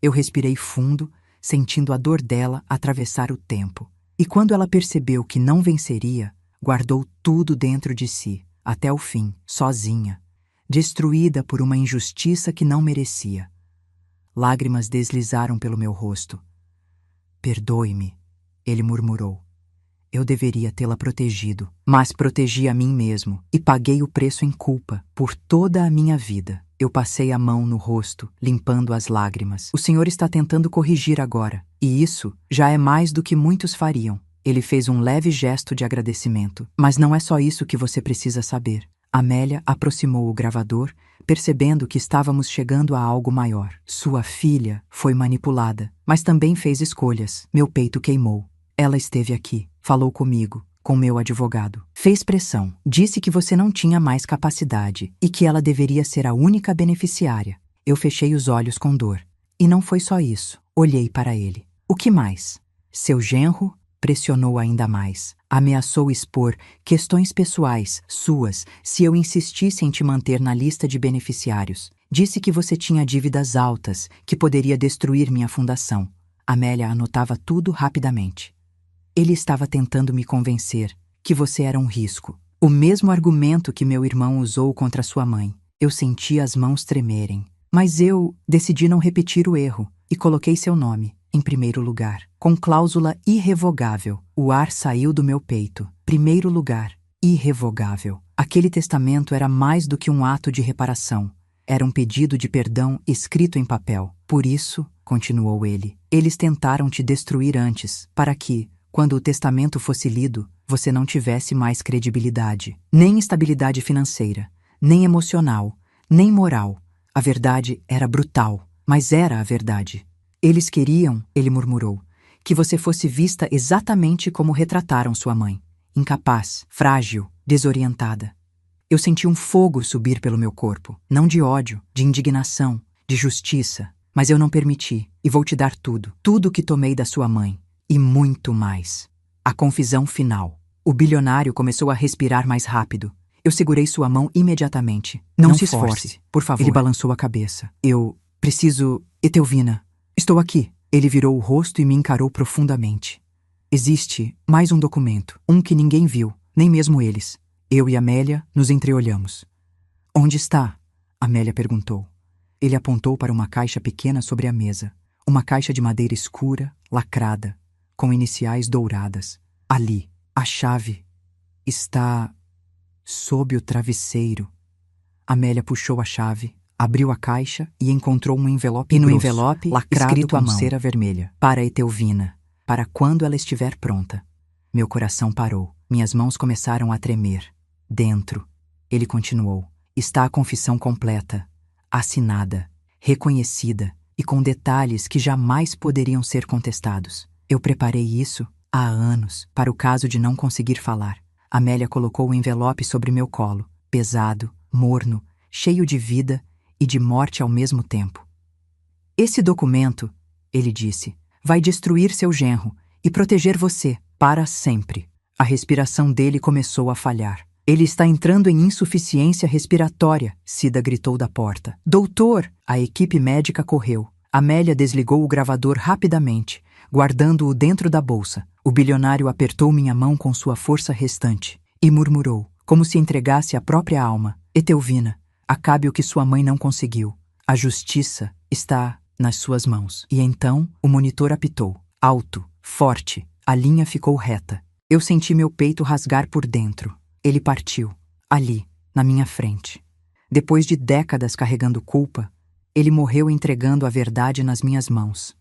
A: Eu respirei fundo, sentindo a dor dela atravessar o tempo. E quando ela percebeu que não venceria, guardou tudo dentro de si, até o fim, sozinha, destruída por uma injustiça que não merecia. Lágrimas deslizaram pelo meu rosto. "Perdoe-me", ele murmurou. Eu deveria tê-la protegido, mas protegi a mim mesmo e paguei o preço em culpa por toda a minha vida. Eu passei a mão no rosto, limpando as lágrimas. "O senhor está tentando corrigir agora, e isso já é mais do que muitos fariam." Ele fez um leve gesto de agradecimento. "Mas não é só isso que você precisa saber." Amélia aproximou o gravador, percebendo que estávamos chegando a algo maior. "Sua filha foi manipulada, mas também fez escolhas." Meu peito queimou. "Ela esteve aqui, falou comigo, com meu advogado. Fez pressão, disse que você não tinha mais capacidade e que ela deveria ser a única beneficiária." Eu fechei os olhos com dor. "E não foi só isso." Olhei para ele. "O que mais?" "Seu genro pressionou ainda mais. Ameaçou expor questões pessoais suas se eu insistisse em te manter na lista de beneficiários. Disse que você tinha dívidas altas, que poderia destruir minha fundação." Amélia anotava tudo rapidamente. "Ele estava tentando me convencer que você era um risco. O mesmo argumento que meu irmão usou contra sua mãe." Eu senti as mãos tremerem. Mas eu decidi não repetir o erro e coloquei seu nome em primeiro lugar, com cláusula irrevogável. O ar saiu do meu peito. Primeiro lugar, irrevogável. Aquele testamento era mais do que um ato de reparação. Era um pedido de perdão escrito em papel. "Por isso", continuou ele, "eles tentaram te destruir antes, para que, quando o testamento fosse lido, você não tivesse mais credibilidade. Nem estabilidade financeira, nem emocional, nem moral. A verdade era brutal, mas era a verdade. Eles queriam", ele murmurou, "que você fosse vista exatamente como retrataram sua mãe. Incapaz, frágil, desorientada." Eu senti um fogo subir pelo meu corpo, não de ódio, de indignação, de justiça, mas eu não permiti, e vou te dar tudo, tudo que tomei da sua mãe, e muito mais. A confusão final. O bilionário começou a respirar mais rápido. Eu segurei sua mão imediatamente. Não se esforce, por favor." Ele balançou a cabeça. "Eu preciso... Etelvina, estou aqui." Ele virou o rosto e me encarou profundamente. "Existe mais um documento, um que ninguém viu, nem mesmo eles." Eu e Amélia nos entreolhamos. "Onde está?" Amélia perguntou. Ele apontou para uma caixa pequena sobre a mesa. Uma caixa de madeira escura, lacrada, com iniciais douradas. "Ali. A chave está sob o travesseiro." Amélia puxou a chave, abriu a caixa e encontrou um envelope grosso, envelope lacrado escrito com cera vermelha. "Para Etelvina, para quando ela estiver pronta." Meu coração parou. Minhas mãos começaram a tremer. "Dentro", ele continuou, "está a confissão completa, assinada, reconhecida e com detalhes que jamais poderiam ser contestados. Eu preparei isso há anos para o caso de não conseguir falar." Amélia colocou o envelope sobre meu colo, pesado, morno, cheio de vida e de morte ao mesmo tempo. "Esse documento", ele disse, "vai destruir seu genro e proteger você para sempre." A respiração dele começou a falhar. "Ele está entrando em insuficiência respiratória", Cida gritou da porta. "Doutor!" A equipe médica correu. Amélia desligou o gravador rapidamente, guardando-o dentro da bolsa. O bilionário apertou minha mão com sua força restante e murmurou, como se entregasse a própria alma: "Etelvina, acabe o que sua mãe não conseguiu. A justiça está nas suas mãos." E então o monitor apitou. Alto, forte, a linha ficou reta. Eu senti meu peito rasgar por dentro. Ele partiu, ali, na minha frente. Depois de décadas carregando culpa, ele morreu entregando a verdade nas minhas mãos.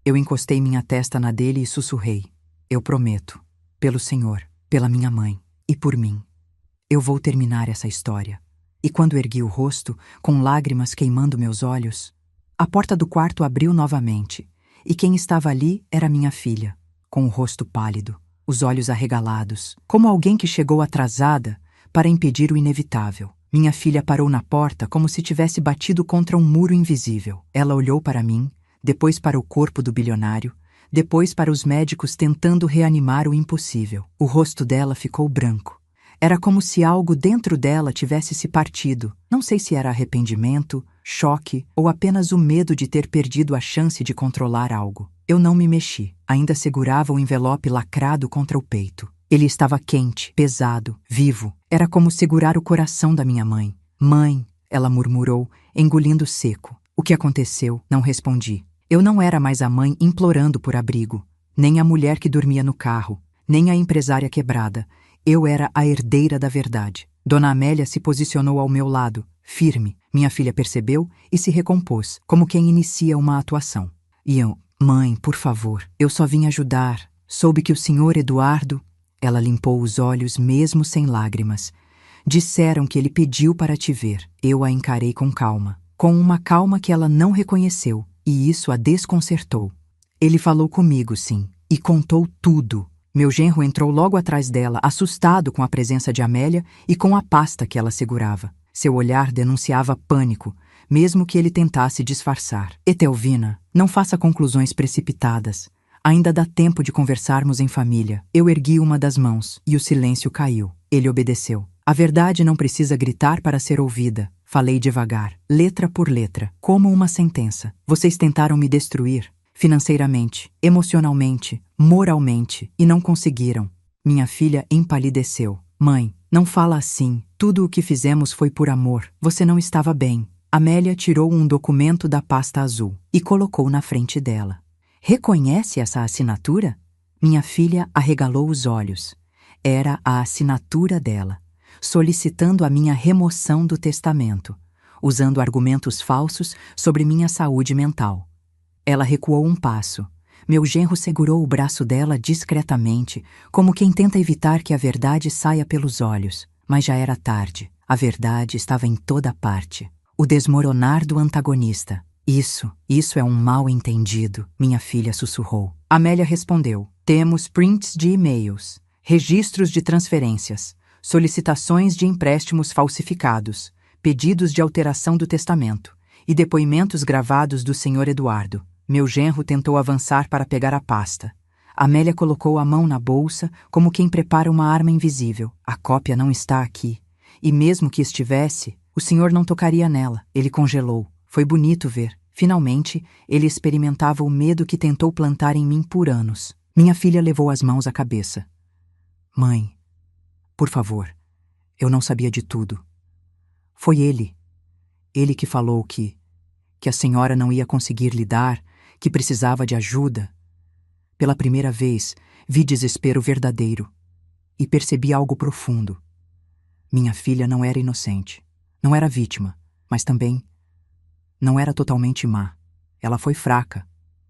A: Eu encostei minha testa na dele e sussurrei: "Eu prometo, pelo Senhor, pela minha mãe e por mim, eu vou terminar essa história." E quando ergui o rosto, com lágrimas queimando meus olhos, a porta do quarto abriu novamente, e quem estava ali era minha filha, com o rosto pálido, os olhos arregalados, como alguém que chegou atrasada para impedir o inevitável. Minha filha parou na porta como se tivesse batido contra um muro invisível. Ela olhou para mim, depois para o corpo do bilionário, depois para os médicos tentando reanimar o impossível. O rosto dela ficou branco. Era como se algo dentro dela tivesse se partido. Não sei se era arrependimento, choque ou apenas o medo de ter perdido a chance de controlar algo. Eu não me mexi. Ainda segurava o envelope lacrado contra o peito. Ele estava quente, pesado, vivo. Era como segurar o coração da minha mãe. Mãe, ela murmurou, engolindo seco. O que aconteceu? Não respondi. Eu não era mais a mãe implorando por abrigo, nem a mulher que dormia no carro, nem a empresária quebrada. Eu era a herdeira da verdade. Dona Amélia se posicionou ao meu lado, firme. Minha filha percebeu e se recompôs, como quem inicia uma atuação. E eu, mãe, por favor, eu só vim ajudar. Soube que o senhor Eduardo... Ela limpou os olhos mesmo sem lágrimas. Disseram que ele pediu para te ver. Eu a encarei com calma, com uma calma que ela não reconheceu, e isso a desconcertou. Ele falou comigo, sim, e contou tudo. Meu genro entrou logo atrás dela, assustado com a presença de Amélia e com a pasta que ela segurava. Seu olhar denunciava pânico, mesmo que ele tentasse disfarçar. Etelvina, não faça conclusões precipitadas. Ainda dá tempo de conversarmos em família. Eu ergui uma das mãos e o silêncio caiu. Ele obedeceu. A verdade não precisa gritar para ser ouvida. Falei devagar, letra por letra, como uma sentença. Vocês tentaram me destruir, financeiramente, emocionalmente, moralmente, e não conseguiram. Minha filha empalideceu. Mãe, não fala assim. Tudo o que fizemos foi por amor. Você não estava bem. Amélia tirou um documento da pasta azul e colocou na frente dela. Reconhece essa assinatura? Minha filha arregalou os olhos. Era a assinatura dela, solicitando a minha remoção do testamento, usando argumentos falsos sobre minha saúde mental. Ela recuou um passo. Meu genro segurou o braço dela discretamente, como quem tenta evitar que a verdade saia pelos olhos. Mas já era tarde. A verdade estava em toda parte. O desmoronar do antagonista. Isso é um mal-entendido, minha filha sussurrou. Amélia respondeu. Temos prints de e-mails, registros de transferências, solicitações de empréstimos falsificados, pedidos de alteração do testamento e depoimentos gravados do Sr. Eduardo. Meu genro tentou avançar para pegar a pasta. Amélia colocou a mão na bolsa como quem prepara uma arma invisível. A cópia não está aqui. E mesmo que estivesse, o senhor não tocaria nela. Ele congelou. Foi bonito ver. Finalmente, ele experimentava o medo que tentou plantar em mim por anos. Minha filha levou as mãos à cabeça. Mãe, por favor, eu não sabia de tudo. Foi ele que falou que a senhora não ia conseguir lidar, que precisava de ajuda. Pela primeira vez, vi desespero verdadeiro e percebi algo profundo. Minha filha não era inocente, não era vítima, mas também não era totalmente má. Ela foi fraca,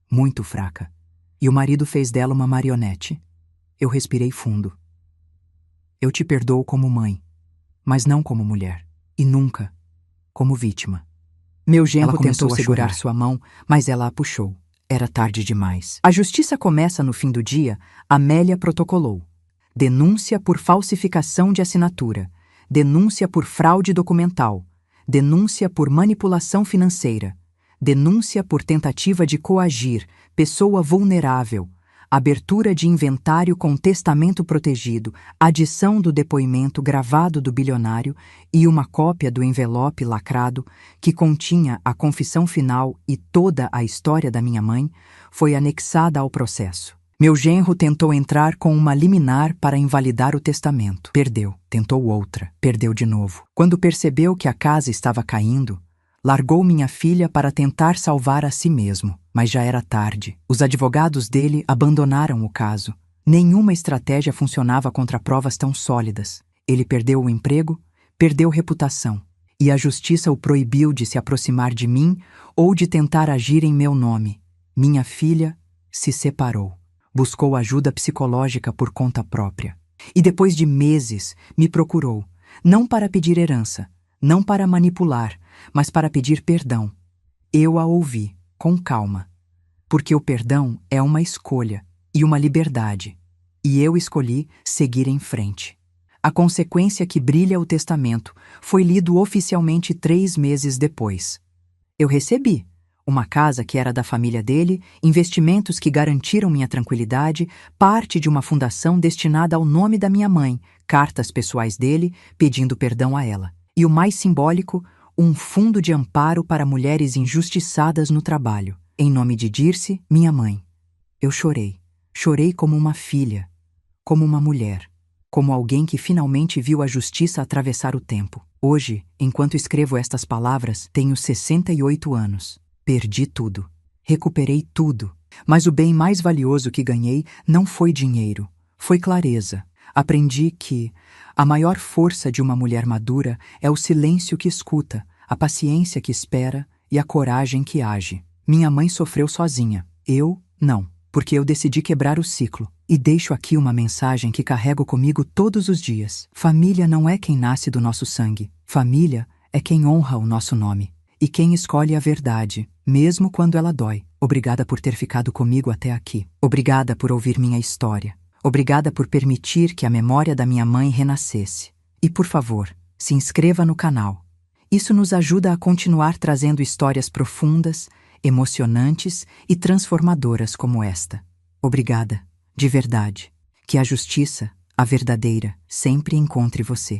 A: muito fraca. E o marido fez dela uma marionete. Eu respirei fundo. Eu te perdoo como mãe, mas não como mulher. E nunca como vítima. Meu genro tentou segurar sua mão, mas ela a puxou. Era tarde demais. A justiça começa no fim do dia, Amélia protocolou. Denúncia por falsificação de assinatura. Denúncia por fraude documental. Denúncia por manipulação financeira, denúncia por tentativa de coagir, pessoa vulnerável, abertura de inventário com testamento protegido, adição do depoimento gravado do bilionário e uma cópia do envelope lacrado que continha a confissão final e toda a história da minha mãe, foi anexada ao processo. Meu genro tentou entrar com uma liminar para invalidar o testamento. Perdeu. Tentou outra. Perdeu de novo. Quando percebeu que a casa estava caindo, largou minha filha para tentar salvar a si mesmo. Mas já era tarde. Os advogados dele abandonaram o caso. Nenhuma estratégia funcionava contra provas tão sólidas. Ele perdeu o emprego, perdeu reputação. E a justiça o proibiu de se aproximar de mim ou de tentar agir em meu nome. Minha filha se separou. Buscou ajuda psicológica por conta própria. E depois de meses, me procurou, não para pedir herança, não para manipular, mas para pedir perdão. Eu a ouvi, com calma, porque o perdão é uma escolha e uma liberdade, e eu escolhi seguir em frente. A consequência que brilha o testamento foi lido oficialmente 3 meses depois. Eu recebi uma casa que era da família dele, investimentos que garantiram minha tranquilidade, parte de uma fundação destinada ao nome da minha mãe, cartas pessoais dele pedindo perdão a ela. E o mais simbólico, um fundo de amparo para mulheres injustiçadas no trabalho, em nome de Dirce, minha mãe. Eu chorei. Chorei como uma filha, como uma mulher, como alguém que finalmente viu a justiça atravessar o tempo. Hoje, enquanto escrevo estas palavras, tenho 68 anos. Perdi tudo. Recuperei tudo. Mas o bem mais valioso que ganhei não foi dinheiro, foi clareza. Aprendi que a maior força de uma mulher madura é o silêncio que escuta, a paciência que espera e a coragem que age. Minha mãe sofreu sozinha. Eu, não, porque eu decidi quebrar o ciclo. E deixo aqui uma mensagem que carrego comigo todos os dias. Família não é quem nasce do nosso sangue. Família é quem honra o nosso nome. E quem escolhe a verdade, mesmo quando ela dói. Obrigada por ter ficado comigo até aqui. Obrigada por ouvir minha história. Obrigada por permitir que a memória da minha mãe renascesse. E por favor, se inscreva no canal. Isso nos ajuda a continuar trazendo histórias profundas, emocionantes e transformadoras como esta. Obrigada, de verdade. Que a justiça, a verdadeira, sempre encontre você.